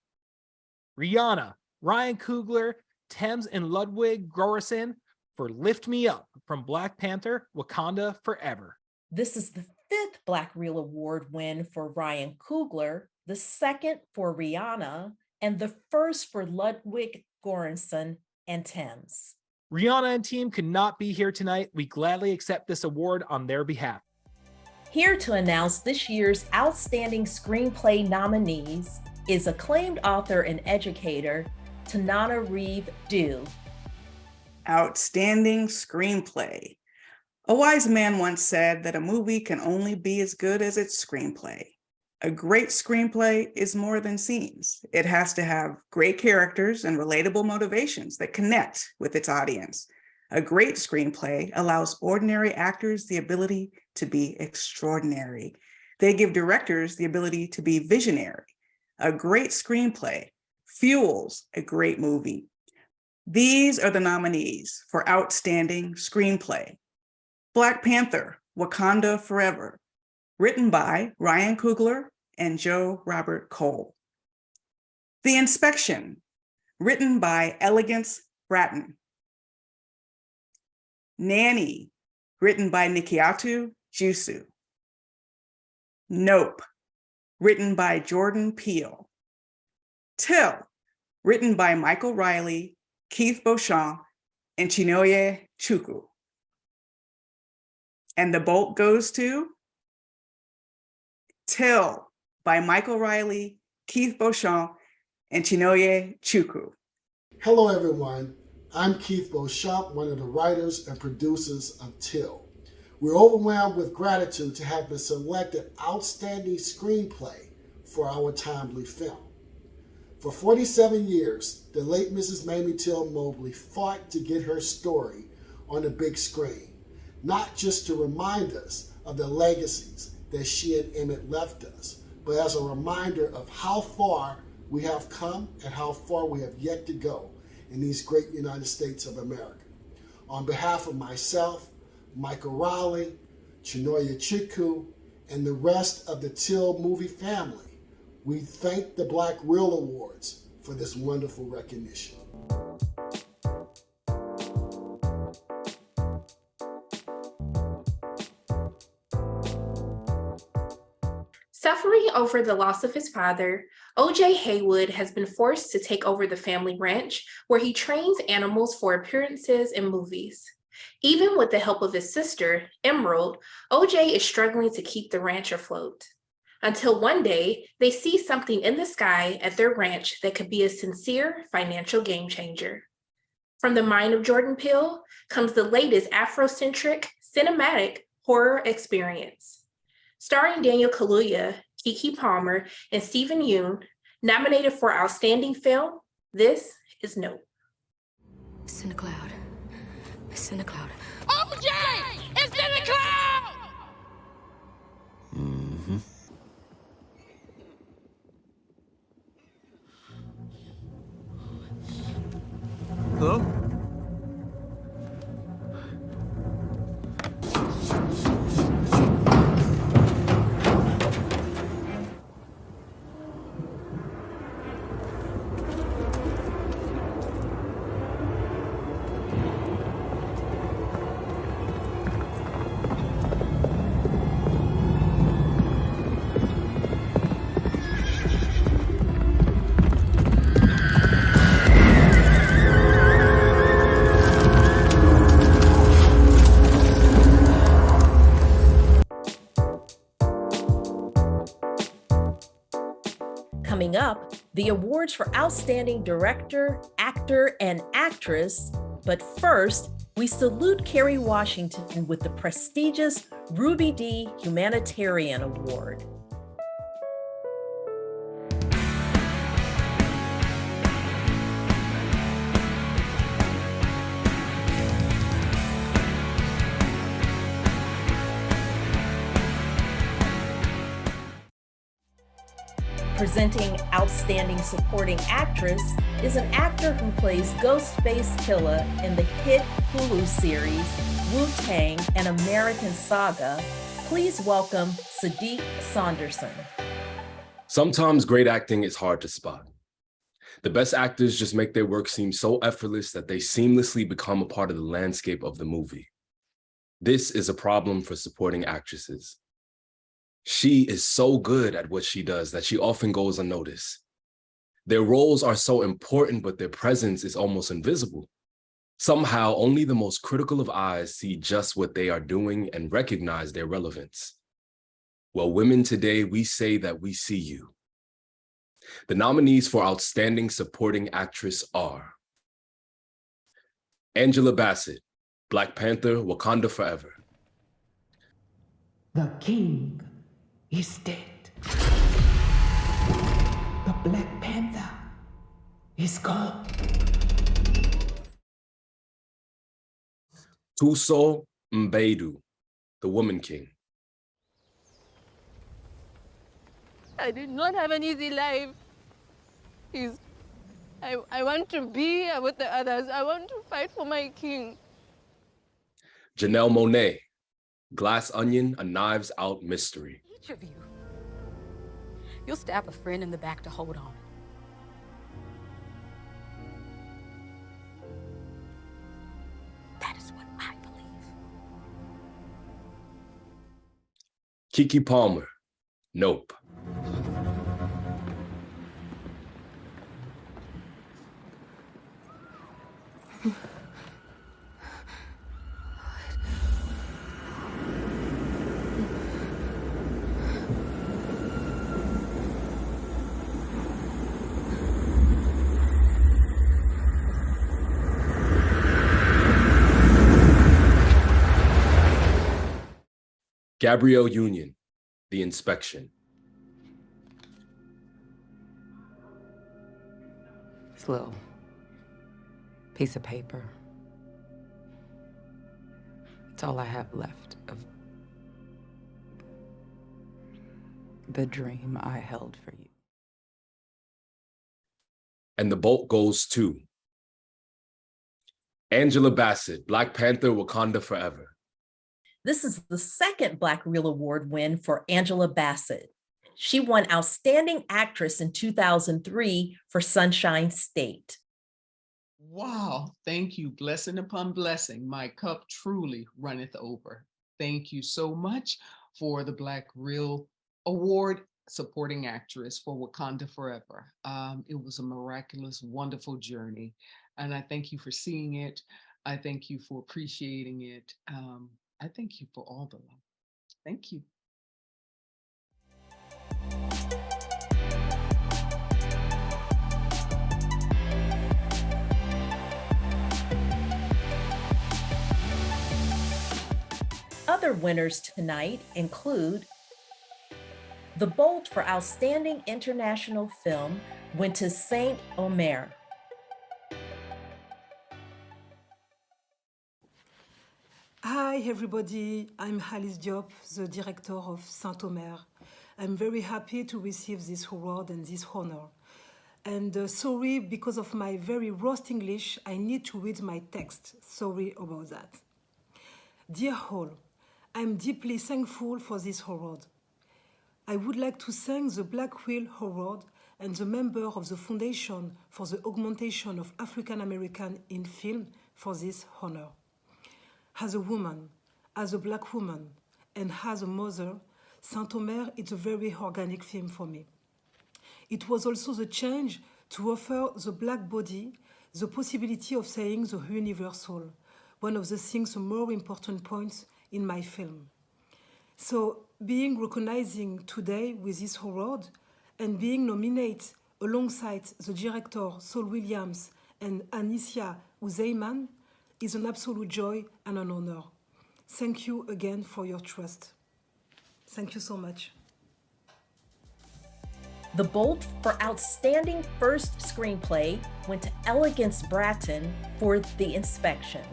Speaker 11: Rihanna, Ryan Coogler, Thames, and Ludwig Göransson for Lift Me Up from Black Panther, Wakanda Forever.
Speaker 1: This is the 5th Black Reel Award win for Ryan Coogler, the 2nd for Rihanna, and the 1st for Ludwig Göransson and Thames.
Speaker 11: Rihanna and team could not be here tonight. We gladly accept this award on their behalf.
Speaker 1: Here to announce this year's Outstanding Screenplay nominees is acclaimed author and educator, Tananarive Due.
Speaker 5: Outstanding screenplay. A wise man once said that a movie can only be as good as its screenplay. A great screenplay is more than scenes. It has to have great characters and relatable motivations that connect with its audience. A great screenplay allows ordinary actors the ability to be extraordinary. They give directors the ability to be visionary. A great screenplay fuels a great movie. These are the nominees for Outstanding Screenplay. Black Panther, Wakanda Forever, written by Ryan Coogler and Joe Robert Cole. The Inspection, written by Elegance Bratton. Nanny, written by Nikiatu Jusu. Nope, written by Jordan Peele. Till, written by Michael Riley, Keith Beauchamp, and Chinonye Chukwu. And the bolt goes to Till by Michael Riley, Keith Beauchamp, and Chinonye Chukwu.
Speaker 13: Hello, everyone. I'm Keith Beauchamp, one of the writers and producers of Till. We're overwhelmed with gratitude to have been selected Outstanding Screenplay for our timely film. For 47 years, the late Mrs. Mamie Till Mobley fought to get her story on the big screen, not just to remind us of the legacies that she and Emmett left us, but as a reminder of how far we have come and how far we have yet to go in these great United States of America. On behalf of myself, Michael Riley, Chinonye Chukwu, and the rest of the Till movie family, we thank the Black Reel Awards for this wonderful recognition.
Speaker 14: Suffering over the loss of his father, O.J. Haywood has been forced to take over the family ranch where he trains animals for appearances in movies. Even with the help of his sister, Emerald, O.J. is struggling to keep the ranch afloat. Until one day, they see something in the sky at their ranch that could be a sincere financial game changer. From the mind of Jordan Peele comes the latest Afrocentric cinematic horror experience. Starring Daniel Kaluuya, Keke Palmer, and Stephen Yeun, nominated for Outstanding Film, this is Nope.
Speaker 15: It's in the cloud. It's in the cloud.
Speaker 12: OJ! It's in the cloud!
Speaker 15: Mm-hmm.
Speaker 16: Hello?
Speaker 1: Coming up, the awards for Outstanding Director, Actor, and Actress. But first, we salute Kerry Washington with the prestigious Ruby D. Humanitarian Award. Presenting Outstanding Supporting Actress is an actor who plays Ghostface Killah in the hit Hulu series Wu-Tang: An American Saga. Please welcome Sadiq Saunderson.
Speaker 17: Sometimes great acting is hard to spot. The best actors just make their work seem so effortless that they seamlessly become a part of the landscape of the movie. This is a problem for supporting actresses. She is so good at what she does that she often goes unnoticed. Their roles are so important, but their presence is almost invisible. Somehow, only the most critical of eyes see just what they are doing and recognize their relevance. Well, women today, we say that we see you. The nominees for Outstanding Supporting Actress are Angela Bassett, Black Panther, Wakanda Forever.
Speaker 18: The king is dead. The Black Panther is gone.
Speaker 17: Tuso Mbedu, the Woman King.
Speaker 19: I did not have an easy life. I want to be with the others. I want to fight for my king.
Speaker 17: Janelle Monáe, Glass Onion, a Knives Out Mystery.
Speaker 15: Each of you, you'll stab a friend in the back to hold on. That is what I believe.
Speaker 17: Keke Palmer, Nope. Gabrielle Union, The Inspection.
Speaker 21: This little piece of paper. It's all I have left of the dream I held for you.
Speaker 17: And the vote goes to Angela Bassett, Black Panther, Wakanda Forever.
Speaker 1: This is the second Black Reel Award win for Angela Bassett. She won Outstanding Actress in 2003 for Sunshine State.
Speaker 20: Wow, thank you. Blessing upon blessing. My cup truly runneth over. Thank you so much for the Black Reel Award Supporting Actress for Wakanda Forever. It was a miraculous, wonderful journey. And I thank you for seeing it. I thank you for appreciating it. I thank you for all the love. Thank you.
Speaker 1: Other winners tonight include the Bolt for Outstanding International Film went to Saint Omer.
Speaker 25: Hi everybody, I'm Alice Diop, the director of Saint-Omer. I'm very happy to receive this award and this honor. And sorry, because of my very rough English, I need to read my text. Sorry about that. Dear all, I'm deeply thankful for this award. I would like to thank the Black Reel Award and the member of the Foundation for the Augmentation of African American in Film for this honor. As a woman, as a Black woman, and as a mother, Saint-Omer is a very organic film for me. It was also the change to offer the Black body the possibility of saying the universal, one of the things, the more important points in my film. So being recognizing today with this award and being nominated alongside the director Saul Williams and Anicia Uzeyman is an absolute joy and an honor. Thank you again for your trust. Thank you so much.
Speaker 1: The Bolt for Outstanding First Screenplay went to Elegance Bratton for The Inspection.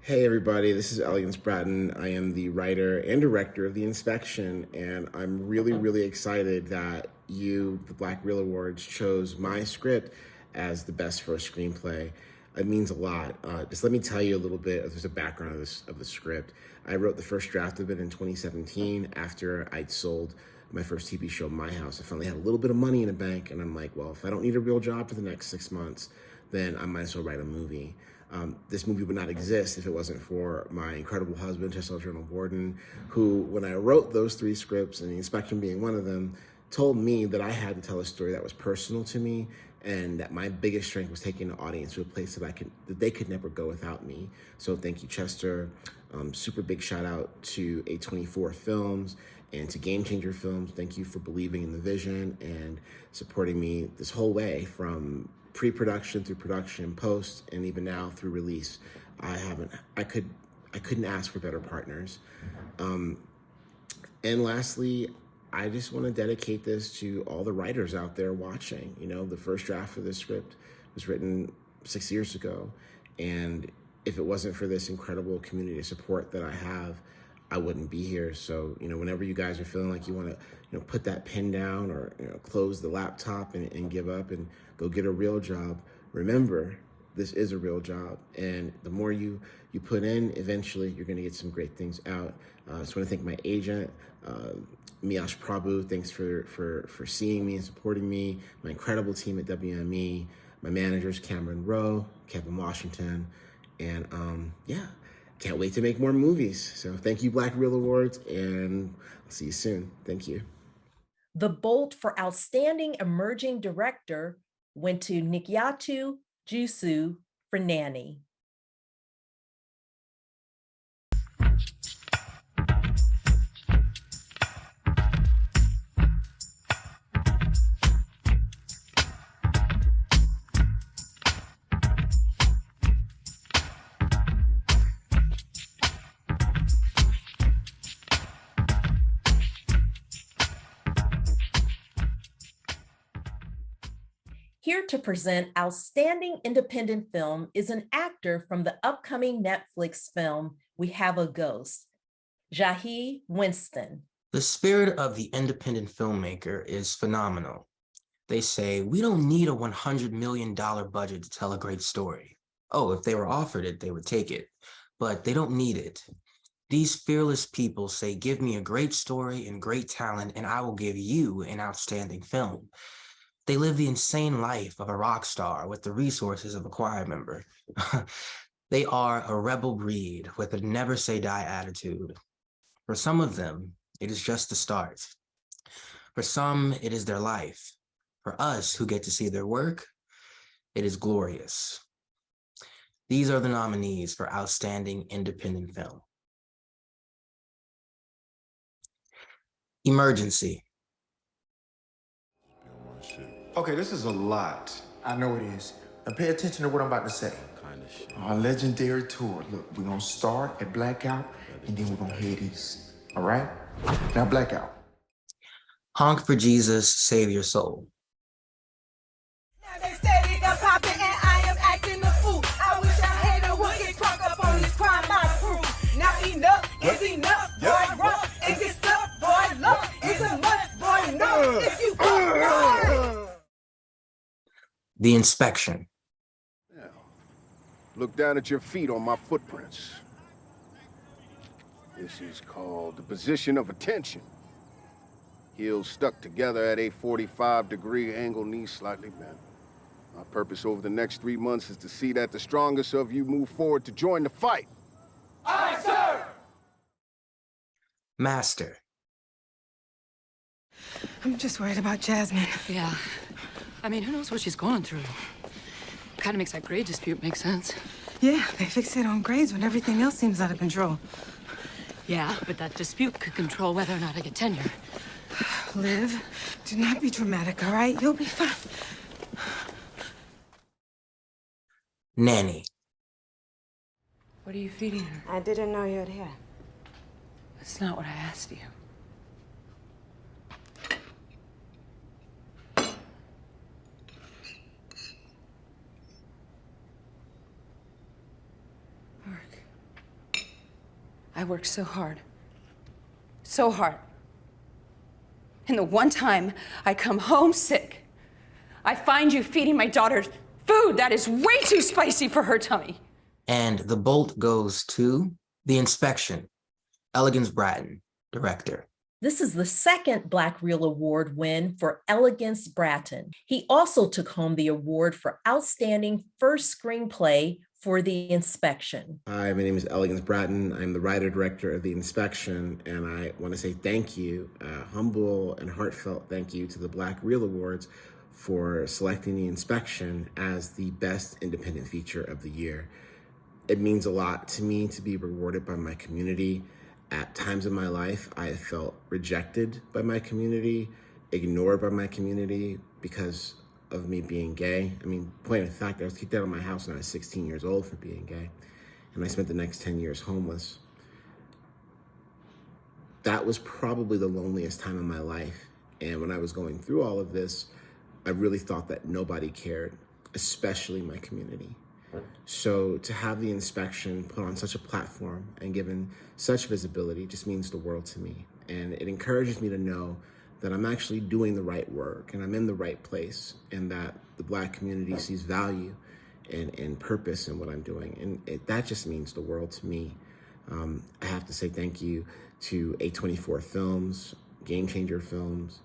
Speaker 26: Hey everybody, this is Elegance Bratton. I am the writer and director of The Inspection, and I'm really excited that you, the Black Reel Awards, chose my script as the best first screenplay. It means a lot. Just let me tell you a little bit of the background of the script. I wrote the first draft of it in 2017 after I'd sold my first TV show, My House. I finally had a little bit of money in the bank, and I'm like, well, if I don't need a real job for the next 6 months, then I might as well write a movie. This movie would not exist if it wasn't for my incredible husband, Tessel Journal Borden, who, when I wrote those 3 scripts, and The Inspection being one of them, told me that I had to tell a story that was personal to me, and that my biggest strength was taking the audience to a place that they could never go without me. So thank you, Chester. Super big shout out to A24 Films and to Game Changer Films. Thank you for believing in the vision and supporting me this whole way, from pre-production through production, post, and even now through release. I couldn't ask for better partners. And lastly, I just want to dedicate this to all the writers out there watching. You know, the first draft of this script was written 6 years ago, and if it wasn't for this incredible community support that I have, I wouldn't be here. So, you know, whenever you guys are feeling like you want to, you know, put that pen down, or, you know, close the laptop and give up and go get a real job, remember, this is a real job. And the more you put in, eventually you're going to get some great things out. I just want to thank my agent, Micheaux Prabhu. Thanks for seeing me and supporting me. My incredible team at WME, my managers, Cameron Rowe, Kevin Washington, and yeah, can't wait to make more movies. So thank you, Black Reel Awards, and I'll see you soon. Thank you.
Speaker 1: The Bolt for Outstanding Emerging Director went to Nikyatu Jusu for Nanny. Here to present Outstanding Independent Film is an actor from the upcoming Netflix film, We Have a Ghost, Jahi Winston.
Speaker 2: The spirit of the independent filmmaker is phenomenal. They say, we don't need a $100 million budget to tell a great story. Oh, if they were offered it, they would take it, but they don't need it. These fearless people say, give me a great story and great talent, and I will give you an outstanding film. They live the insane life of a rock star with the resources of a choir member. They are a rebel breed with a never say die attitude. For some of them, it is just the start. For some, it is their life. For us who get to see their work, it is glorious. These are the nominees for Outstanding Independent Film. Emergency.
Speaker 3: Okay, this is a lot. I know it is. Now pay attention to what I'm about to say. Our legendary tour. Look, we're gonna start at Blackout, and then we're gonna head east. All right? Now Blackout.
Speaker 2: Honk for Jesus, Save Your Soul.
Speaker 12: Now they steady got popping and I am acting the fool. I wish I had a would get drunk up on this crime my crew. Now enough is enough, boy. Rough and get stuck, boy. Love is a must, boy. No, if you go.
Speaker 2: The Inspection.
Speaker 4: Yeah. Look down at your feet on my footprints. This is called the position of attention. Heels stuck together at a 45-degree angle, knees slightly bent. My purpose over the next 3 months is to see that the strongest of you move forward to join the fight.
Speaker 12: Aye, sir!
Speaker 2: Master.
Speaker 22: I'm just worried about Jasmine.
Speaker 15: Yeah. I mean, who knows what she's going through? Kind of makes that grade dispute make sense.
Speaker 22: Yeah, they fixate on grades when everything else seems out of control.
Speaker 15: Yeah, but that dispute could control whether or not I get tenure.
Speaker 22: Liv, do not be dramatic, all right? You'll be fine.
Speaker 2: Nanny.
Speaker 15: What are you feeding her?
Speaker 22: I didn't know you were here.
Speaker 15: That's not what I asked you. I worked so hard. So hard. And the one time I come home sick, I find you feeding my daughter food that is way too spicy for her tummy.
Speaker 2: And the bolt goes to The Inspection. Elegance Bratton, director.
Speaker 1: This is the second Black Reel Award win for Elegance Bratton. He also took home the award for Outstanding First Screenplay for The Inspection.
Speaker 26: Hi, my name is Elegance Bratton. I'm the writer-director of The Inspection, and I want to say thank you, humble and heartfelt thank you to the Black Reel Awards for selecting The Inspection as the best independent feature of the year. It means a lot to me to be rewarded by my community. At times in my life, I have felt rejected by my community, ignored by my community because of me being gay. I mean, point of fact, I was kicked out of my house when I was 16 years old for being gay, and I spent the next 10 years homeless. That was probably the loneliest time in my life. And when I was going through all of this, I really thought that nobody cared, especially my community. So to have The Inspection put on such a platform and given such visibility just means the world to me. And it encourages me to know that I'm actually doing the right work and I'm in the right place, and that the Black community sees value and purpose in what I'm doing. And that just means the world to me. I have to say thank you to A24 Films, Game Changer Films,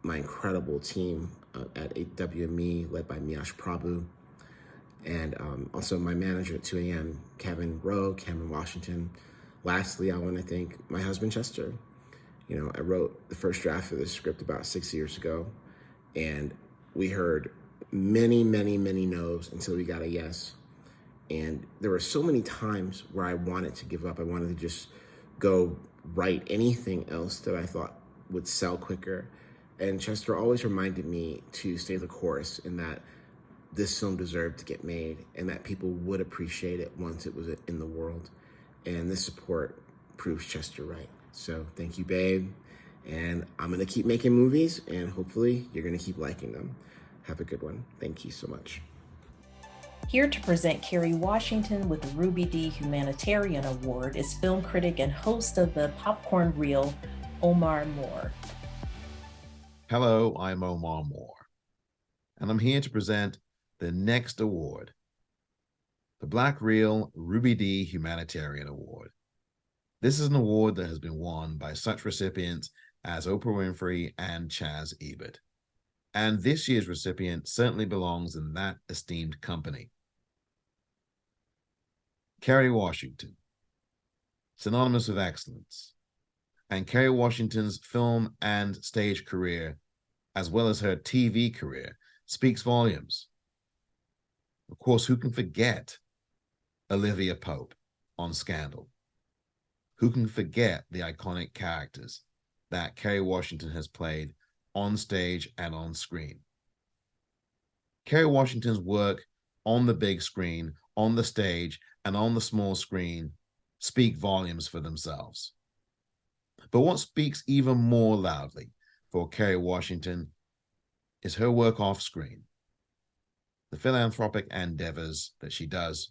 Speaker 26: my incredible team at WME led by Micheaux Prabhu, and also my manager at 2 AM, Cameron Washington. Lastly, I want to thank my husband, Chester. You know, I wrote the first draft of this script about 6 years ago, and we heard many, many, many no's until we got a yes. And there were so many times where I wanted to give up. I wanted to just go write anything else that I thought would sell quicker. And Chester always reminded me to stay the course, and that this film deserved to get made and that people would appreciate it once it was in the world. And this support proves Chester right. So thank you, babe. And I'm gonna keep making movies, and hopefully you're gonna keep liking them. Have a good one. Thank you so much.
Speaker 1: Here to present Kerry Washington with the Ruby D Humanitarian Award is film critic and host of the Popcorn Reel, Omar Moore.
Speaker 6: Hello, I'm Omar Moore, and I'm here to present the next award, the Black Reel Ruby D Humanitarian Award. This is an award that has been won by such recipients as Oprah Winfrey and Chaz Ebert. And this year's recipient certainly belongs in that esteemed company. Kerry Washington, synonymous with excellence. And Kerry Washington's film and stage career, as well as her TV career, speaks volumes. Of course, who can forget Olivia Pope on Scandal? Who can forget the iconic characters that Kerry Washington has played on stage and on screen? Kerry Washington's work on the big screen, on the stage, and on the small screen speak volumes for themselves. But what speaks even more loudly for Kerry Washington is her work off screen, the philanthropic endeavors that she does,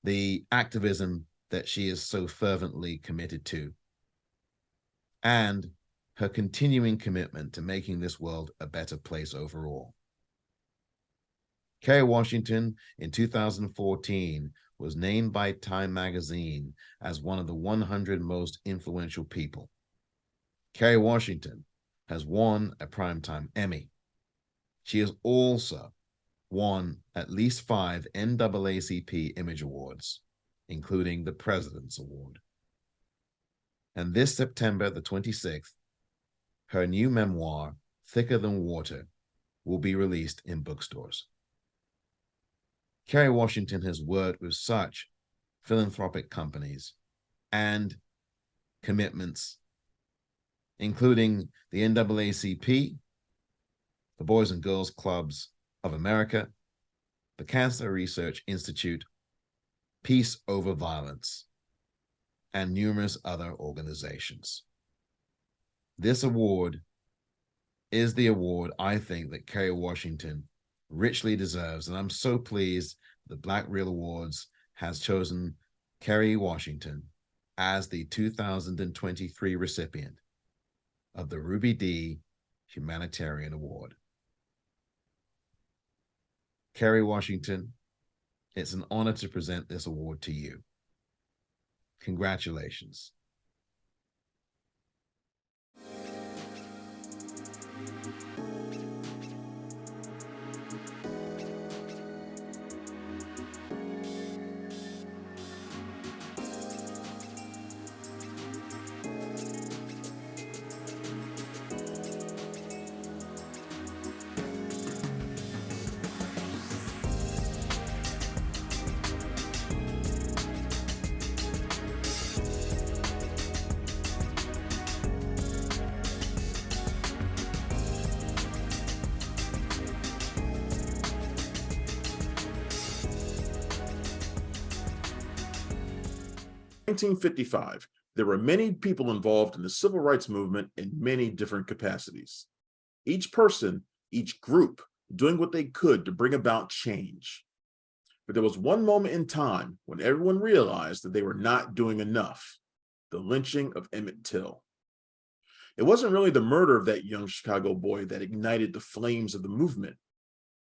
Speaker 6: the activism that she is so fervently committed to, and her continuing commitment to making this world a better place overall. Kerry Washington in 2014 was named by Time magazine as one of the 100 most influential people. Kerry Washington has won a Primetime Emmy. She has also won at least 5 NAACP Image Awards, including the President's Award. And this September the 26th, her new memoir, Thicker Than Water, will be released in bookstores. Kerry Washington has worked with such philanthropic companies and commitments, including the NAACP, the Boys and Girls Clubs of America, the Cancer Research Institute, Peace Over Violence, and numerous other organizations. This award is the award I think that Kerry Washington richly deserves, and I'm so pleased the Black Reel Awards has chosen Kerry Washington as the 2023 recipient of the Ruby D Humanitarian Award. Kerry Washington, it's an honor to present this award to you. Congratulations.
Speaker 7: 1955, there were many people involved in the civil rights movement in many different capacities. Each person, each group, doing what they could to bring about change. But there was one moment in time when everyone realized that they were not doing enough: the lynching of Emmett Till. It wasn't really the murder of that young Chicago boy that ignited the flames of the movement.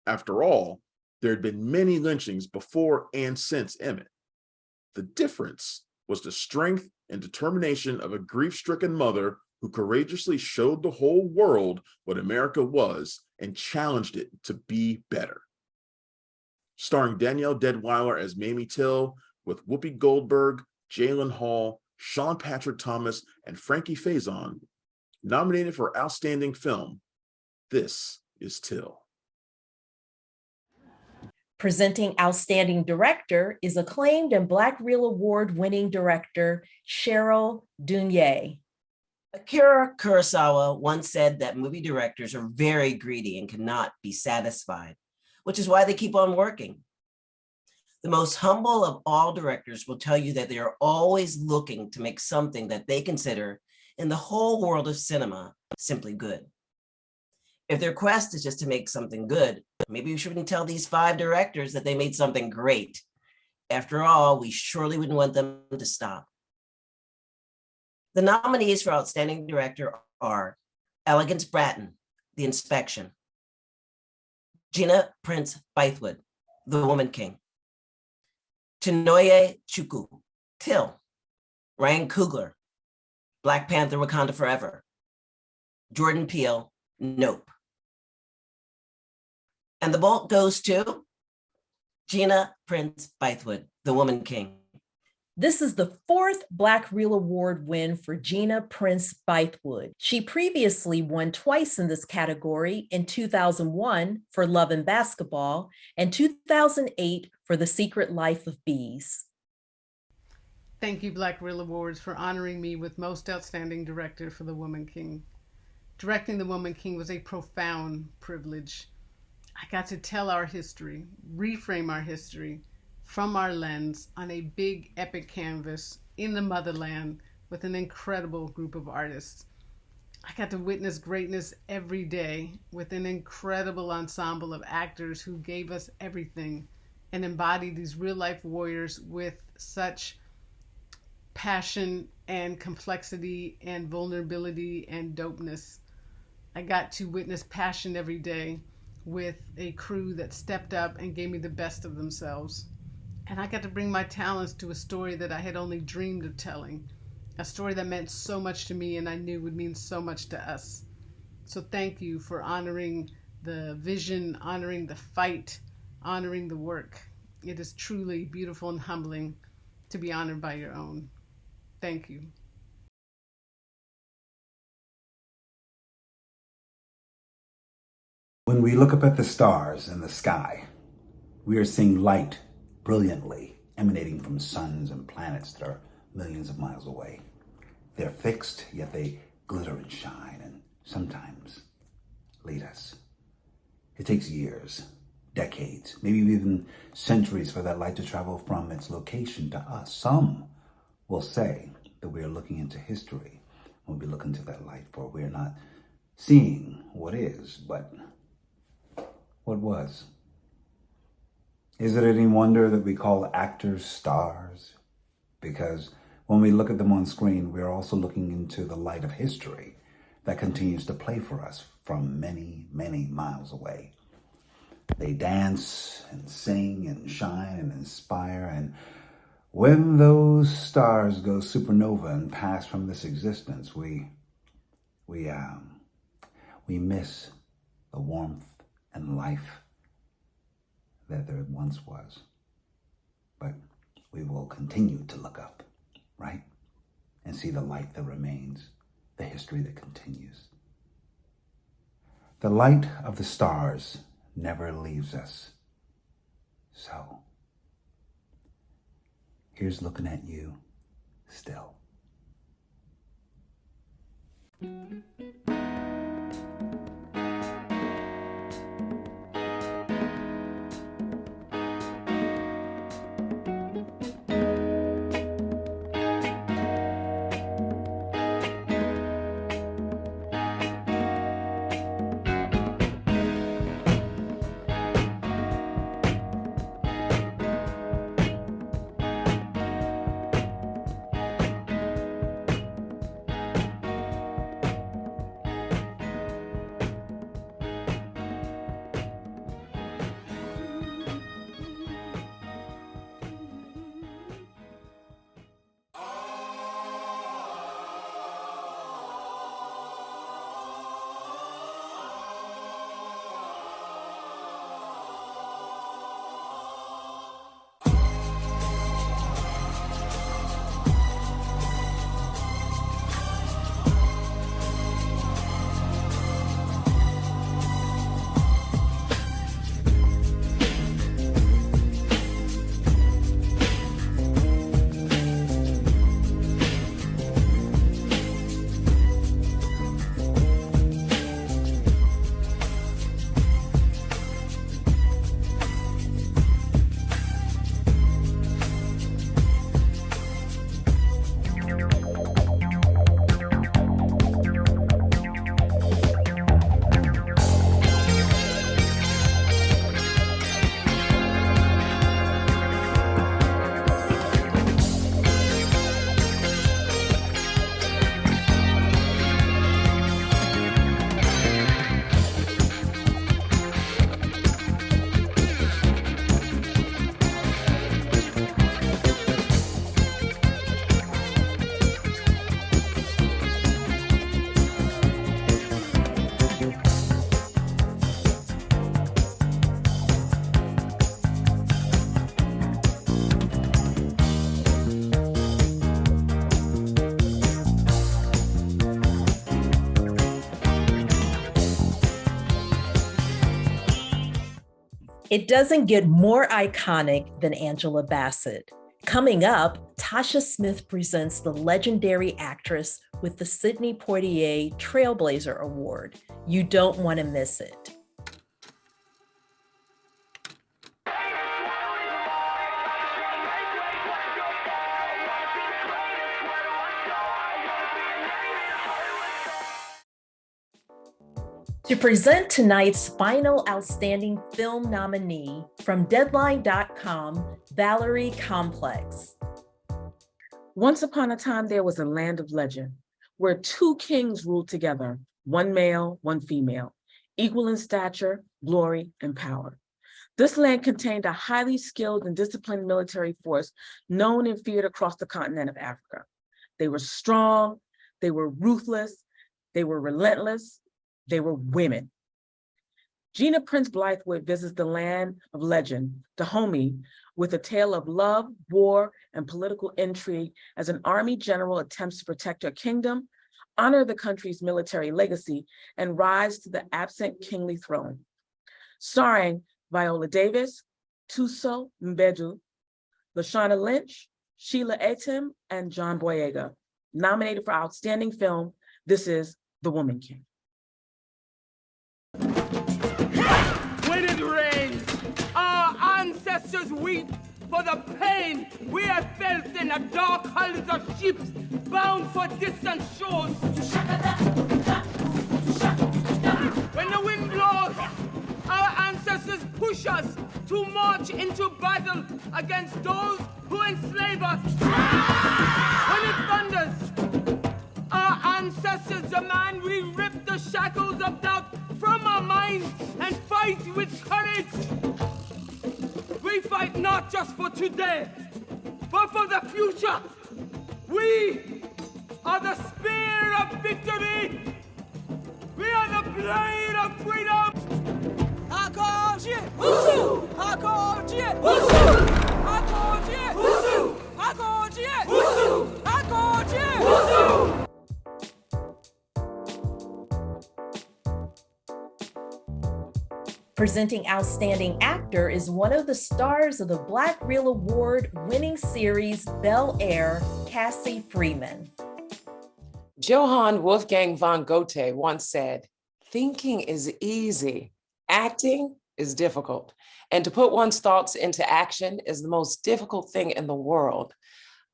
Speaker 7: After all, there had been many lynchings before and since Emmett. The difference was the strength and determination of a grief-stricken mother who courageously showed the whole world what America was and challenged it to be better. Starring Danielle Deadwyler as Mamie Till, with Whoopi Goldberg, Jalen Hall, Sean Patrick Thomas, and Frankie Faison, nominated for Outstanding Film, this is Till.
Speaker 1: Presenting Outstanding Director is acclaimed and Black Reel Award-winning director Cheryl Dunye.
Speaker 8: Akira Kurosawa once said that movie directors are very greedy and cannot be satisfied, which is why they keep on working. The most humble of all directors will tell you that they are always looking to make something that they consider in the whole world of cinema simply good. If their quest is just to make something good, maybe we shouldn't tell these 5 directors that they made something great. After all, we surely wouldn't want them to stop. The nominees for Outstanding Director are Elegance Bratton, The Inspection; Gina Prince Bythewood, The Woman King; Chinonye Chukwu, Till; Ryan Coogler, Black Panther: Wakanda Forever; Jordan Peele, Nope. And the vote goes to Gina Prince Bythewood, The Woman King.
Speaker 1: This is the 4th Black Reel Award win for Gina Prince Bythewood. She previously won twice in this category, in 2001 for Love and Basketball and 2008 for The Secret Life of Bees.
Speaker 9: Thank you, Black Reel Awards, for honoring me with Most Outstanding Director for The Woman King. Directing The Woman King was a profound privilege. I got to tell our history, reframe our history from our lens on a big epic canvas in the motherland with an incredible group of artists. I got to witness greatness every day with an incredible ensemble of actors who gave us everything and embodied these real life warriors with such passion and complexity and vulnerability and dopeness. I got to witness passion every day with a crew that stepped up and gave me the best of themselves. And I got to bring my talents to a story that I had only dreamed of telling, a story that meant so much to me and I knew would mean so much to us. So thank you for honoring the vision, honoring the fight, honoring the work. It is truly beautiful and humbling to be honored by your own. Thank you.
Speaker 10: When we look up at the stars in the sky, we are seeing light brilliantly emanating from suns and planets that are millions of miles away. They're fixed, yet they glitter and shine and sometimes lead us. It takes years, decades, maybe even centuries for that light to travel from its location to us. Some will say that we are looking into history when we look into that light, for we are not seeing what is, but what was. Is it any wonder that we call actors stars? Because when we look at them on screen, we're also looking into the light of history that continues to play for us from many, many miles away. They dance and sing and shine and inspire, and when those stars go supernova and pass from this existence, we miss the warmth and life that there once was. But we will continue to look up, right? And see the light that remains, the history that continues. The light of the stars never leaves us. So, here's looking at you still.
Speaker 1: It doesn't get more iconic than Angela Bassett. Coming up, Tasha Smith presents the legendary actress with the Sidney Poitier Trailblazer Award. You don't want to miss it. To present tonight's final Outstanding Film nominee from Deadline.com, Valerie Complex.
Speaker 5: Once upon a time, there was a land of legend where two kings ruled together, one male, one female, equal in stature, glory, and power. This land contained a highly skilled and disciplined military force known and feared across the continent of Africa. They were strong, they were ruthless, they were relentless, they were women. Gina Prince Blythewood visits the land of legend, Dahomey, with a tale of love, war, and political intrigue as an army general attempts to protect her kingdom, honor the country's military legacy, and rise to the absent kingly throne. Starring Viola Davis, Thuso Mbedu, Lashana Lynch, Sheila Etim, and John Boyega. Nominated for Outstanding Film, this is The Woman King.
Speaker 11: When it rains, our ancestors weep for the pain we have felt in the dark hulls of ships bound for distant shores. When the wind blows, our ancestors push us to march into battle against those who enslave us. When it thunders, our ancestors demand we rip the shackles of doubt from our minds and fight with courage. We fight not just for today, but for the future. We are the spear of victory. We are the blade of freedom.
Speaker 1: Presenting Outstanding Actor is one of the stars of the Black Reel Award winning series Bel Air, Cassie Freeman.
Speaker 13: Johann Wolfgang von Goethe once said, "Thinking is easy, acting is difficult, and to put one's thoughts into action is the most difficult thing in the world."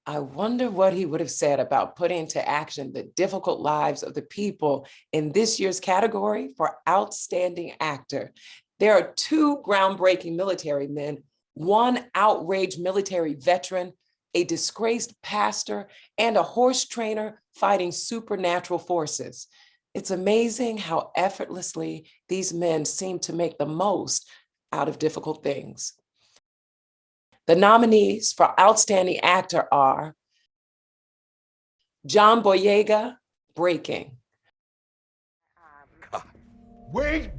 Speaker 13: I wonder what he would have said about putting into action the difficult lives of the people in this year's category for Outstanding Actor. There are two groundbreaking military men, one outraged military veteran, a disgraced pastor, and a horse trainer fighting supernatural forces. It's amazing how effortlessly these men seem to make the most out of difficult things. The nominees for Outstanding Actor are John Boyega, Breaking.
Speaker 14: Wait.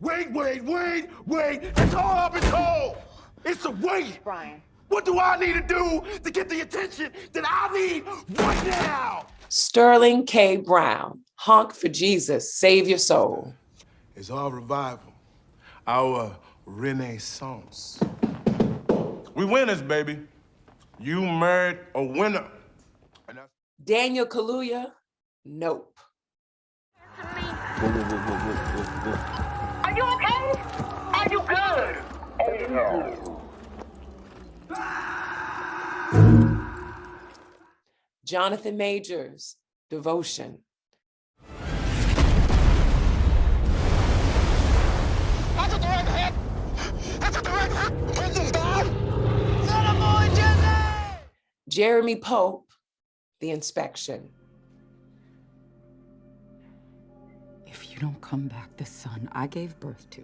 Speaker 14: It's all I've been told. It's the wait.
Speaker 23: Brian.
Speaker 14: What do I need to do to get the attention that I need right now?
Speaker 13: Sterling K. Brown, Honk for Jesus, Save Your Soul.
Speaker 14: It's our revival, our renaissance. We winners, baby. You married a winner.
Speaker 13: Daniel Kaluuya, Nope.
Speaker 23: Are you okay? Are you good? Oh
Speaker 13: no. Jonathan Majors, Devotion.
Speaker 14: That's a direct hit! That's a direct hit! Princess died!
Speaker 13: Jeremy Pope, The Inspection.
Speaker 18: If you don't come back the son I gave birth to,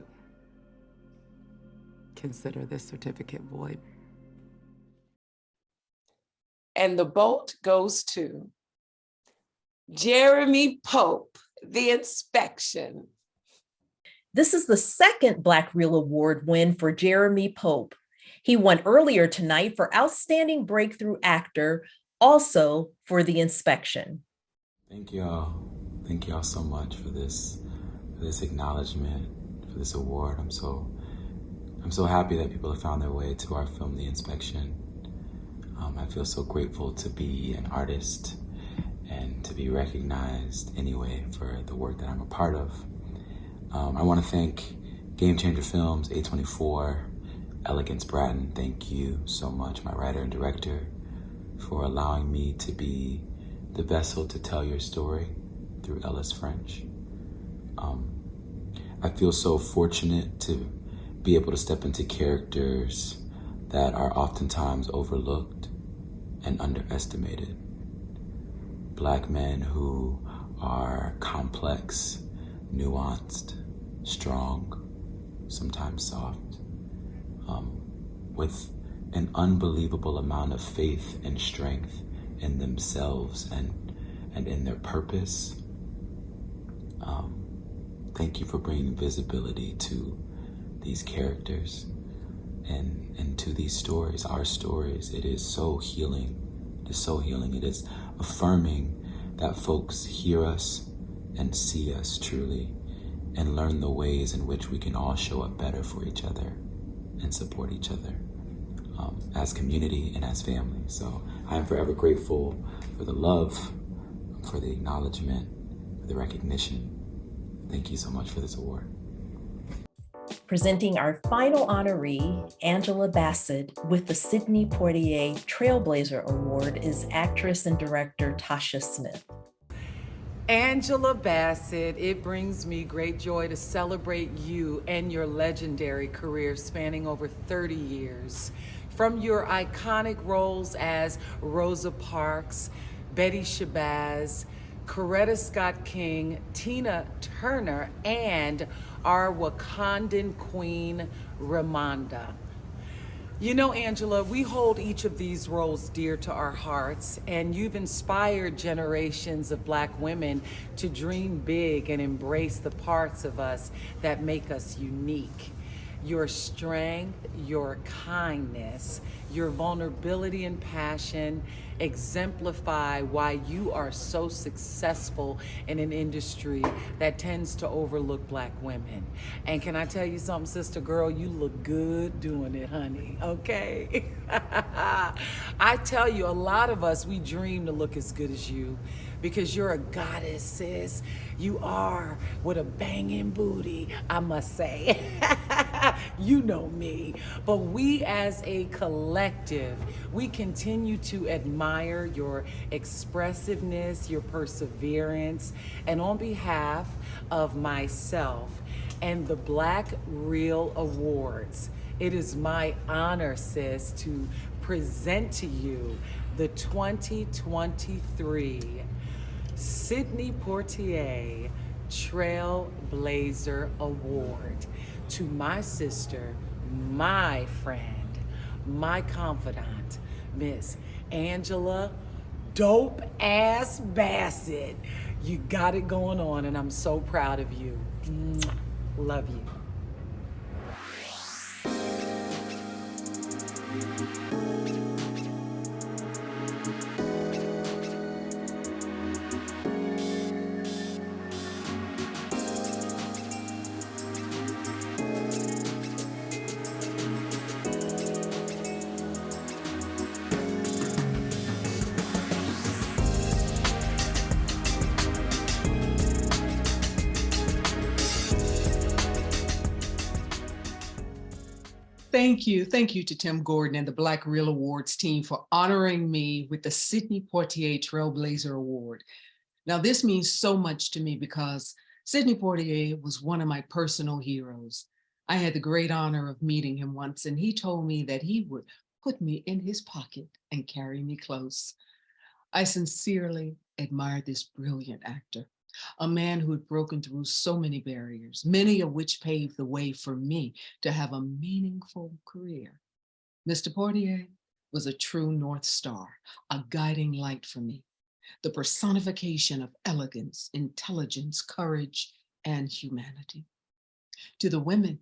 Speaker 18: consider this certificate void.
Speaker 13: And the vote goes to Jeremy Pope, The Inspection.
Speaker 1: This is the second Black Reel Award win for Jeremy Pope. He won earlier tonight for Outstanding Breakthrough Actor, also for The Inspection.
Speaker 24: Thank y'all. Thank y'all so much for this acknowledgement, for this award. I'm so I'm so happy that people have found their way to our film, The Inspection. I feel so grateful to be an artist and to be recognized anyway for the work that I'm a part of. I want to thank Game Changer Films, A24, Elegance Bratton. Thank you so much, my writer and director, for allowing me to be the vessel to tell your story through Ellis French. I feel so fortunate to be able to step into characters that are oftentimes overlooked and underestimated. Black men who are complex, nuanced, strong, sometimes soft, with an unbelievable amount of faith and strength in themselves and in their purpose. Thank you for bringing visibility to these characters and to these stories, our stories. It is so healing. It is so healing. It is affirming that folks hear us and see us truly and learn the ways in which we can all show up better for each other and support each other as community and as family. So I am forever grateful for the love, for the acknowledgement, for the recognition. Thank you so much for this award.
Speaker 1: Presenting our final honoree, Angela Bassett, with the Sidney Poitier Trailblazer Award is actress and director Tasha Smith.
Speaker 16: Angela Bassett, it brings me great joy to celebrate you and your legendary career spanning over 30 years. From your iconic roles as Rosa Parks, Betty Shabazz, Coretta Scott King, Tina Turner, and our Wakandan queen, Ramonda. You know, Angela, we hold each of these roles dear to our hearts, and you've inspired generations of Black women to dream big and embrace the parts of us that make us unique. Your strength, your kindness, your vulnerability and passion exemplify why you are so successful in an industry that tends to overlook Black women. And can I tell you something, sister girl? You look good doing it, honey, okay? I tell you, a lot of us, we dream to look as good as you because you're a goddess, sis. You are, with a banging booty, I must say. You know me. But we as a collective, we continue to admire your expressiveness, your perseverance, and on behalf of myself and the Black Reel Awards, it is my honor, sis, to present to you the 2023 Sidney Poitier Trailblazer Award to my sister, my friend, my confidant, Miss Angela Dope Ass Bassett. You got it going on, and I'm so proud of you. Mwah. Love you.
Speaker 17: Thank you. Thank you to Tim Gordon and the Black Reel Awards team for honoring me with the Sidney Poitier Trailblazer Award. Now, this means so much to me because Sidney Poitier was one of my personal heroes. I had the great honor of meeting him once, and he told me that he would put me in his pocket and carry me close. I sincerely admired this brilliant actor, a man who had broken through so many barriers, many of which paved the way for me to have a meaningful career. Mr. Poitier was a true North Star, a guiding light for me, the personification of elegance, intelligence, courage, and humanity. To the women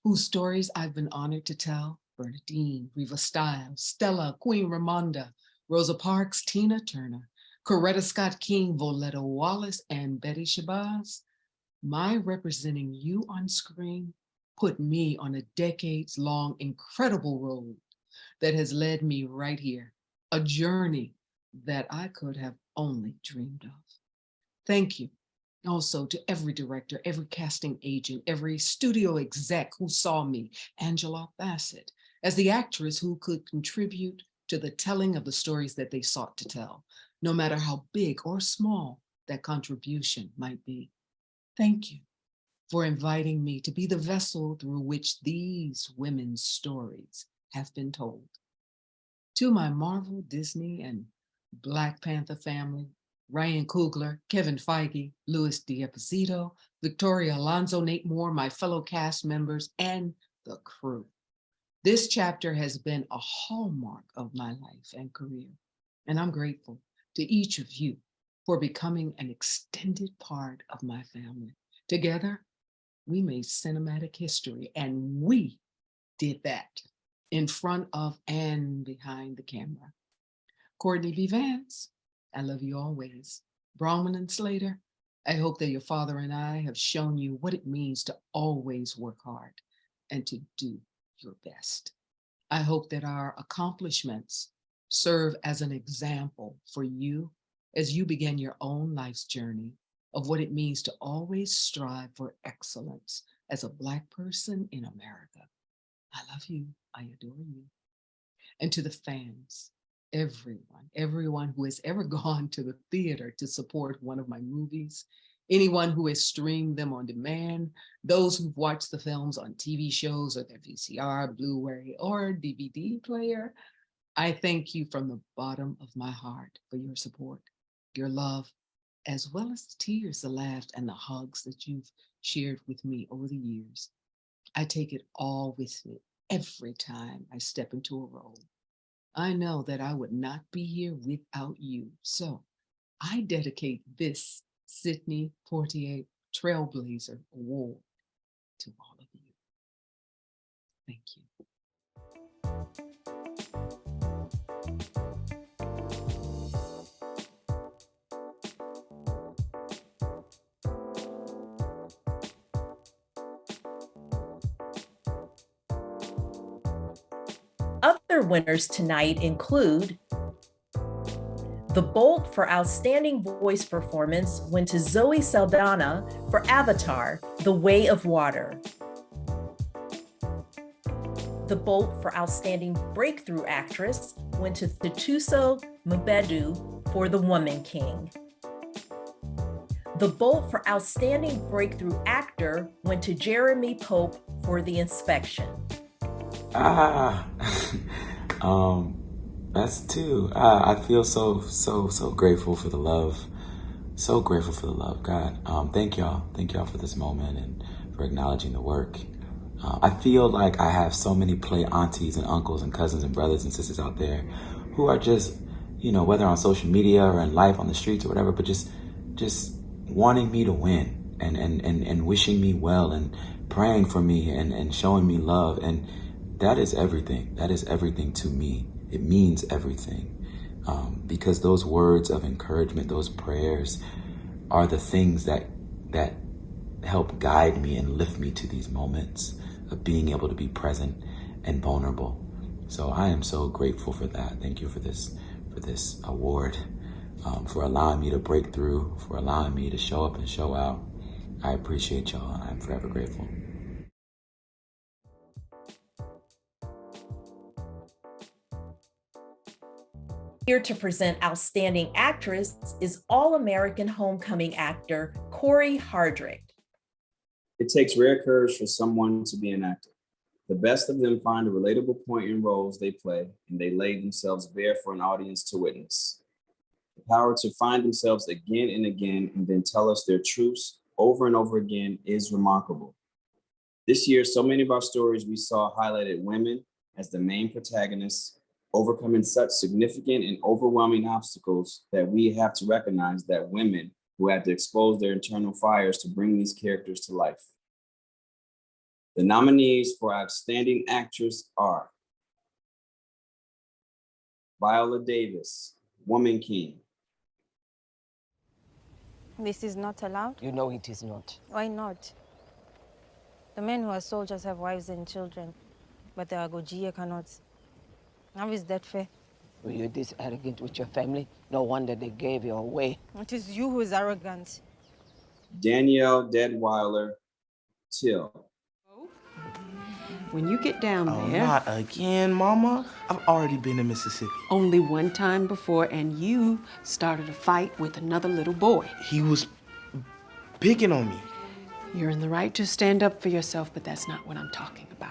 Speaker 17: whose stories I've been honored to tell, Bernadine, Reva Stiles, Stella, Queen Ramonda, Rosa Parks, Tina Turner, Coretta Scott King, Voletta Wallace, and Betty Shabazz, my representing you on screen put me on a decades-long incredible road that has led me right here, a journey that I could have only dreamed of. Thank you also to every director, every casting agent, every studio exec who saw me, Angela Bassett, as the actress who could contribute to the telling of the stories that they sought to tell, no matter how big or small that contribution might be. Thank you for inviting me to be the vessel through which these women's stories have been told. To my Marvel, Disney, and Black Panther family, Ryan Coogler, Kevin Feige, Louis D'Esposito, Victoria Alonso, Nate Moore, my fellow cast members, and the crew. This chapter has been a hallmark of my life and career, and I'm grateful to each of you for becoming an extended part of my family. Together, we made cinematic history, and we did that in front of and behind the camera. Courtney B. Vance, I love you always. Bronwyn and Slater, I hope that your father and I have shown you what it means to always work hard and to do your best. I hope that our accomplishments serve as an example for you as you begin your own life's journey of what it means to always strive for excellence as a Black person in America. I love you. I adore you. And to the fans, everyone who has ever gone to the theater to support one of my movies, anyone who has streamed them on demand, those who've watched the films on TV shows or their VCR, Blu-ray, or DVD player, I thank you from the bottom of my heart for your support, your love, as well as the tears, the laughs, and the hugs that you've shared with me over the years. I take it all with me every time I step into a role. I know that I would not be here without you. So I dedicate this Sidney Poitier Trailblazer Award to all of you. Thank you.
Speaker 1: Other winners tonight include the Bolt for Outstanding Voice Performance went to Zoe Saldana for Avatar, The Way of Water. The Bolt for Outstanding Breakthrough Actress went to Thuso Mbedu for The Woman King. The Bolt for Outstanding Breakthrough Actor went to Jeremy Pope for The Inspection.
Speaker 24: That's two. I feel so grateful for the love. So grateful for the love, God. Thank y'all for this moment and for acknowledging the work. I feel like I have so many play aunties and uncles and cousins and brothers and sisters out there who are just, whether on social media or in life on the streets or whatever, but just wanting me to win and wishing me well and praying for me and showing me love. And that is everything. That is everything to me. It means everything. Because those words of encouragement, those prayers are the things that help guide me and lift me to these moments of being able to be present and vulnerable. So I am so grateful for that. Thank you for this award, for allowing me to break through, for allowing me to show up and show out. I appreciate y'all, and I'm forever grateful.
Speaker 1: Here to present Outstanding Actress is All-American Homecoming actor Corey Hardrick.
Speaker 3: It takes rare courage for someone to be an actor. The best of them find a relatable point in roles they play, and they lay themselves bare for an audience to witness. The power to find themselves again and again and then tell us their truths over and over again is remarkable. This year, so many of our stories we saw highlighted women as the main protagonists, overcoming such significant and overwhelming obstacles that we have to recognize that women who had to expose their internal fires to bring these characters to life. The nominees for Outstanding Actress are Viola Davis, Woman King.
Speaker 4: This is not allowed?
Speaker 19: You know it is not.
Speaker 4: Why not? The men who are soldiers have wives and children, but the Agojie cannot. How is that fair?
Speaker 12: Well, you're this arrogant with your family. No wonder they gave you away.
Speaker 4: It is you who is arrogant.
Speaker 3: Danielle Deadweiler Till.
Speaker 19: When you get down
Speaker 20: Oh,
Speaker 19: there...
Speaker 20: not again, Mama. I've already been to Mississippi.
Speaker 19: Only one time before, and you started a fight with another little boy.
Speaker 20: He was picking on me.
Speaker 19: You're in the right to stand up for yourself, but that's not what I'm talking about.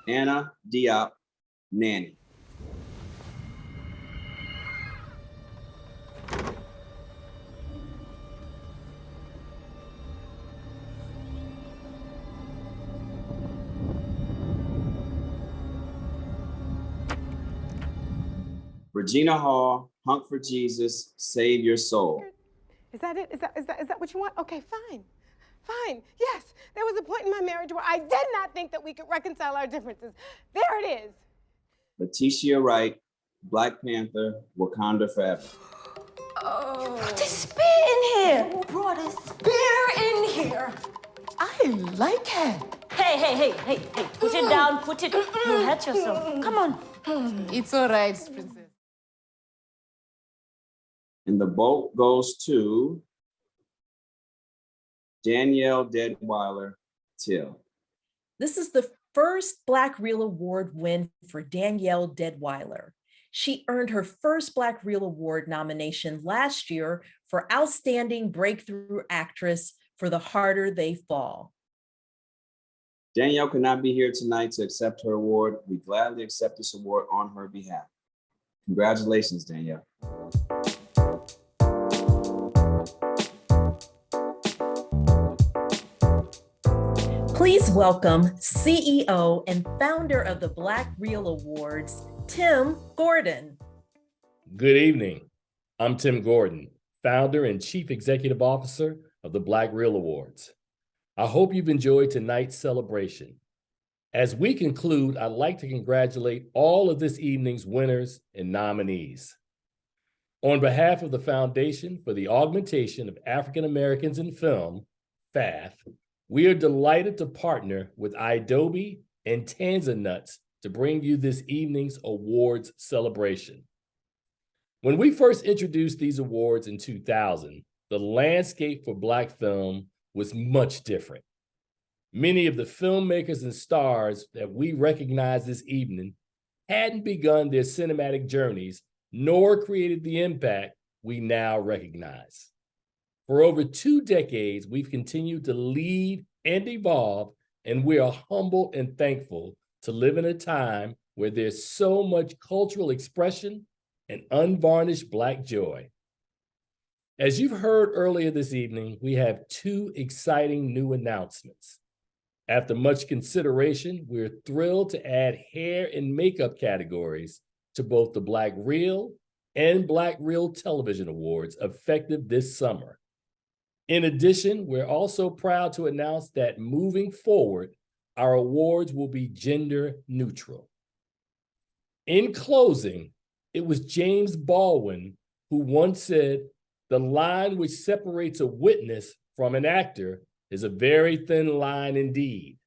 Speaker 3: Anna Diop Nanny. Regina Hall, Hunk for Jesus, Save Your Soul.
Speaker 21: Is that it? Is that what you want? Okay, fine. Fine. Yes, there was a point in my marriage where I did not think that we could reconcile our differences. There it is.
Speaker 3: Letitia Wright, Black Panther, Wakanda Forever.
Speaker 21: Oh.
Speaker 25: You brought a spear in here. Who brought a spear in here?
Speaker 12: I like it.
Speaker 25: Hey. Put it down, put it. You'll hurt yourself. Come on.
Speaker 19: It's all right, princess.
Speaker 3: And the vote goes to Danielle Deadweiler Till.
Speaker 1: This is the first Black Reel Award win for Danielle Deadweiler. She earned her first Black Reel Award nomination last year for Outstanding Breakthrough Actress for The Harder They Fall.
Speaker 3: Danielle could not be here tonight to accept her award. We gladly accept this award on her behalf. Congratulations, Danielle.
Speaker 1: Please welcome CEO and founder of the Black Reel Awards, Tim Gordon.
Speaker 27: Good evening. I'm Tim Gordon, founder and chief executive officer of the Black Reel Awards. I hope you've enjoyed tonight's celebration. As we conclude, I'd like to congratulate all of this evening's winners and nominees. On behalf of the Foundation for the Augmentation of African Americans in Film, FAF, we are delighted to partner with iDobe and Tanzanuts to bring you this evening's awards celebration. When we first introduced these awards in 2000, the landscape for Black film was much different. Many of the filmmakers and stars that we recognize this evening hadn't begun their cinematic journeys, nor created the impact we now recognize. For over 2 decades, we've continued to lead and evolve, and we are humbled and thankful to live in a time where there's so much cultural expression and unvarnished Black joy. As you've heard earlier this evening, we have 2 exciting new announcements. After much consideration, we're thrilled to add hair and makeup categories to both the Black Reel and Black Reel Television Awards effective this summer. In addition, we're also proud to announce that moving forward, our awards will be gender neutral. In closing, it was James Baldwin who once said, "The line which separates a witness from an actor is a very thin line indeed."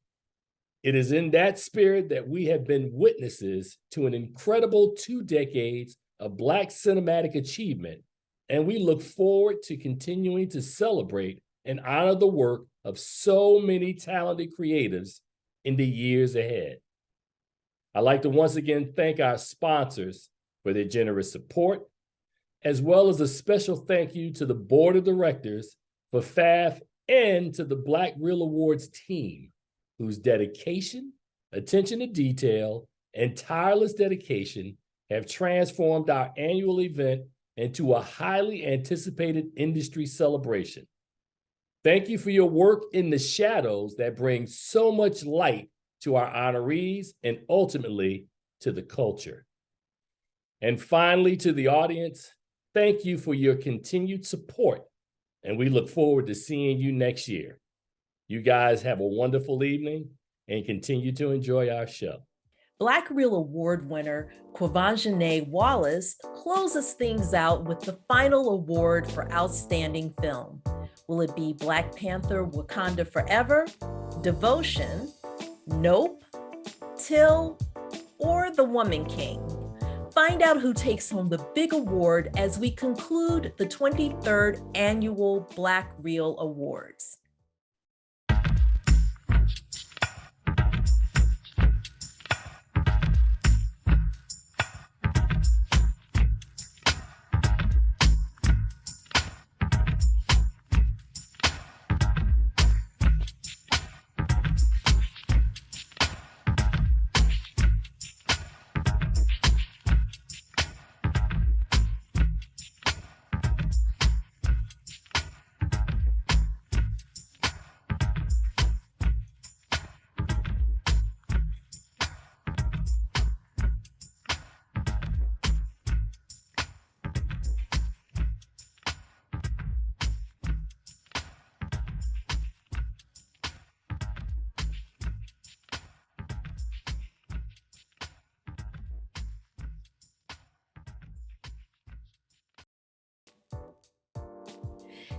Speaker 27: It is in that spirit that we have been witnesses to an incredible 2 decades of Black cinematic achievement, and we look forward to continuing to celebrate and honor the work of so many talented creatives in the years ahead. I'd like to once again thank our sponsors for their generous support, as well as a special thank you to the board of directors for FAF and to the Black Reel Awards team, whose dedication, attention to detail, and tireless dedication have transformed our annual event into a highly anticipated industry celebration. Thank you for your work in the shadows that bring so much light to our honorees and ultimately to the culture. And finally, to the audience, thank you for your continued support, and we look forward to seeing you next year. You guys have a wonderful evening and continue to enjoy our show.
Speaker 1: Black Reel Award winner Quivanjane Wallace closes things out with the final award for Outstanding Film. Will it be Black Panther Wakanda Forever, Devotion, Nope, Till, or The Woman King? Find out who takes home the big award as we conclude the 23rd Annual Black Reel Awards.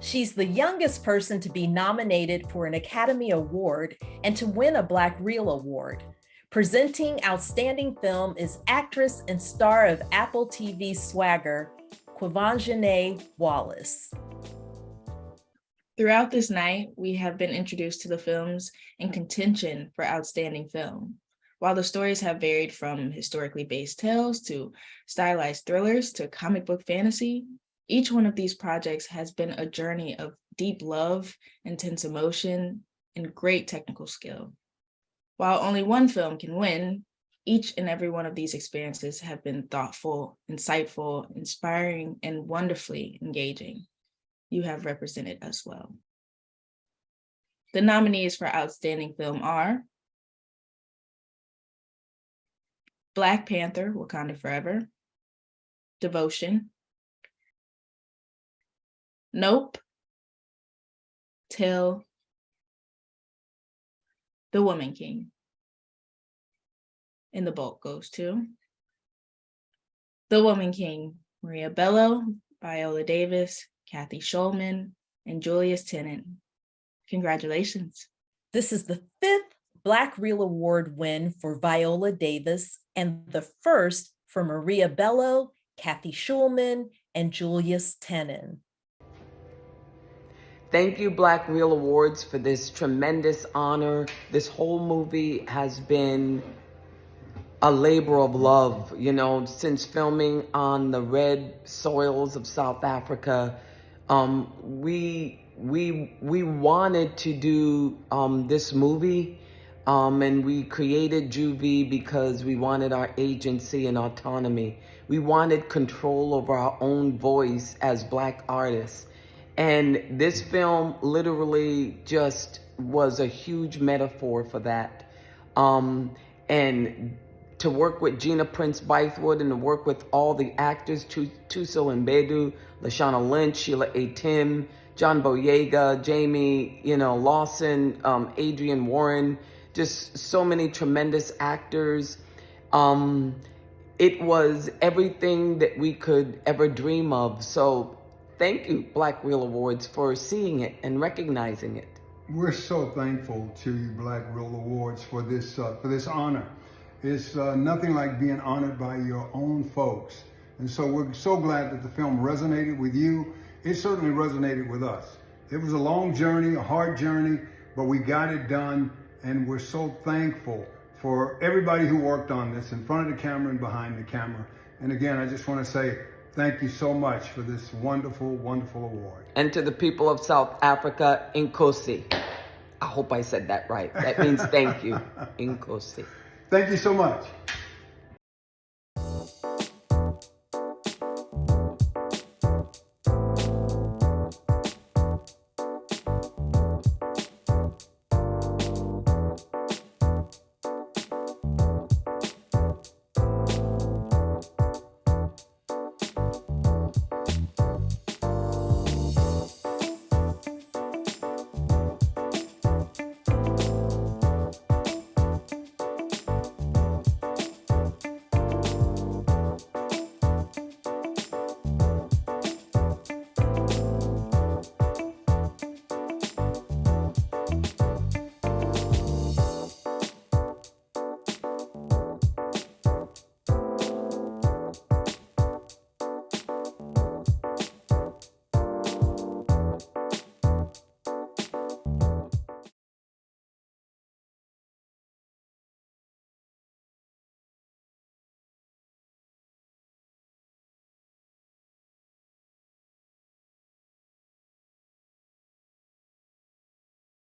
Speaker 1: She's the youngest person to be nominated for an Academy Award and to win a Black Reel Award. Presenting Outstanding Film is actress and star of Apple TV Swagger, Quivanjane Wallace.
Speaker 2: Throughout this night, we have been introduced to the films in contention for Outstanding Film. While the stories have varied from historically based tales to stylized thrillers to comic book fantasy, each one of these projects has been a journey of deep love, intense emotion, and great technical skill. While only one film can win, each and every one of these experiences have been thoughtful, insightful, inspiring, and wonderfully engaging. You have represented us well. The nominees for Outstanding Film are Black Panther, Wakanda Forever, Devotion, Nope, Till, The Woman King. And the bulk goes to The Woman King, Maria Bello, Viola Davis, Kathy Schulman, and Julius Tennant. Congratulations.
Speaker 1: This is the 5th Black Reel Award win for Viola Davis and the first for Maria Bello, Kathy Schulman, and Julius Tennant.
Speaker 13: Thank you, Black Reel Awards, for this tremendous honor. This whole movie has been a labor of love, you know, since filming on the red soils of South Africa. We wanted to do this movie, and we created Juvie because we wanted our agency and autonomy. We wanted control over our own voice as Black artists. And this film literally just was a huge metaphor for that. And to work with Gina Prince Bythewood and to work with all the actors, Tuso Mbedu, Lashana Lynch, Sheila A. Tim, John Boyega, Jamie, Lawson, Adrian Warren, just so many tremendous actors. It was everything that we could ever dream of. So thank you, Black Reel Awards, for seeing it and recognizing it.
Speaker 6: We're so thankful to you, Black Reel Awards, for this honor. It's nothing like being honored by your own folks. And so we're so glad that the film resonated with you. It certainly resonated with us. It was a long journey, a hard journey, but we got it done. And we're so thankful for everybody who worked on this in front of the camera and behind the camera. And again, I just want to say thank you so much for this wonderful, wonderful award.
Speaker 13: And to the people of South Africa, Inkosi. I hope I said that right. That means thank you, Inkosi.
Speaker 6: Thank you so much.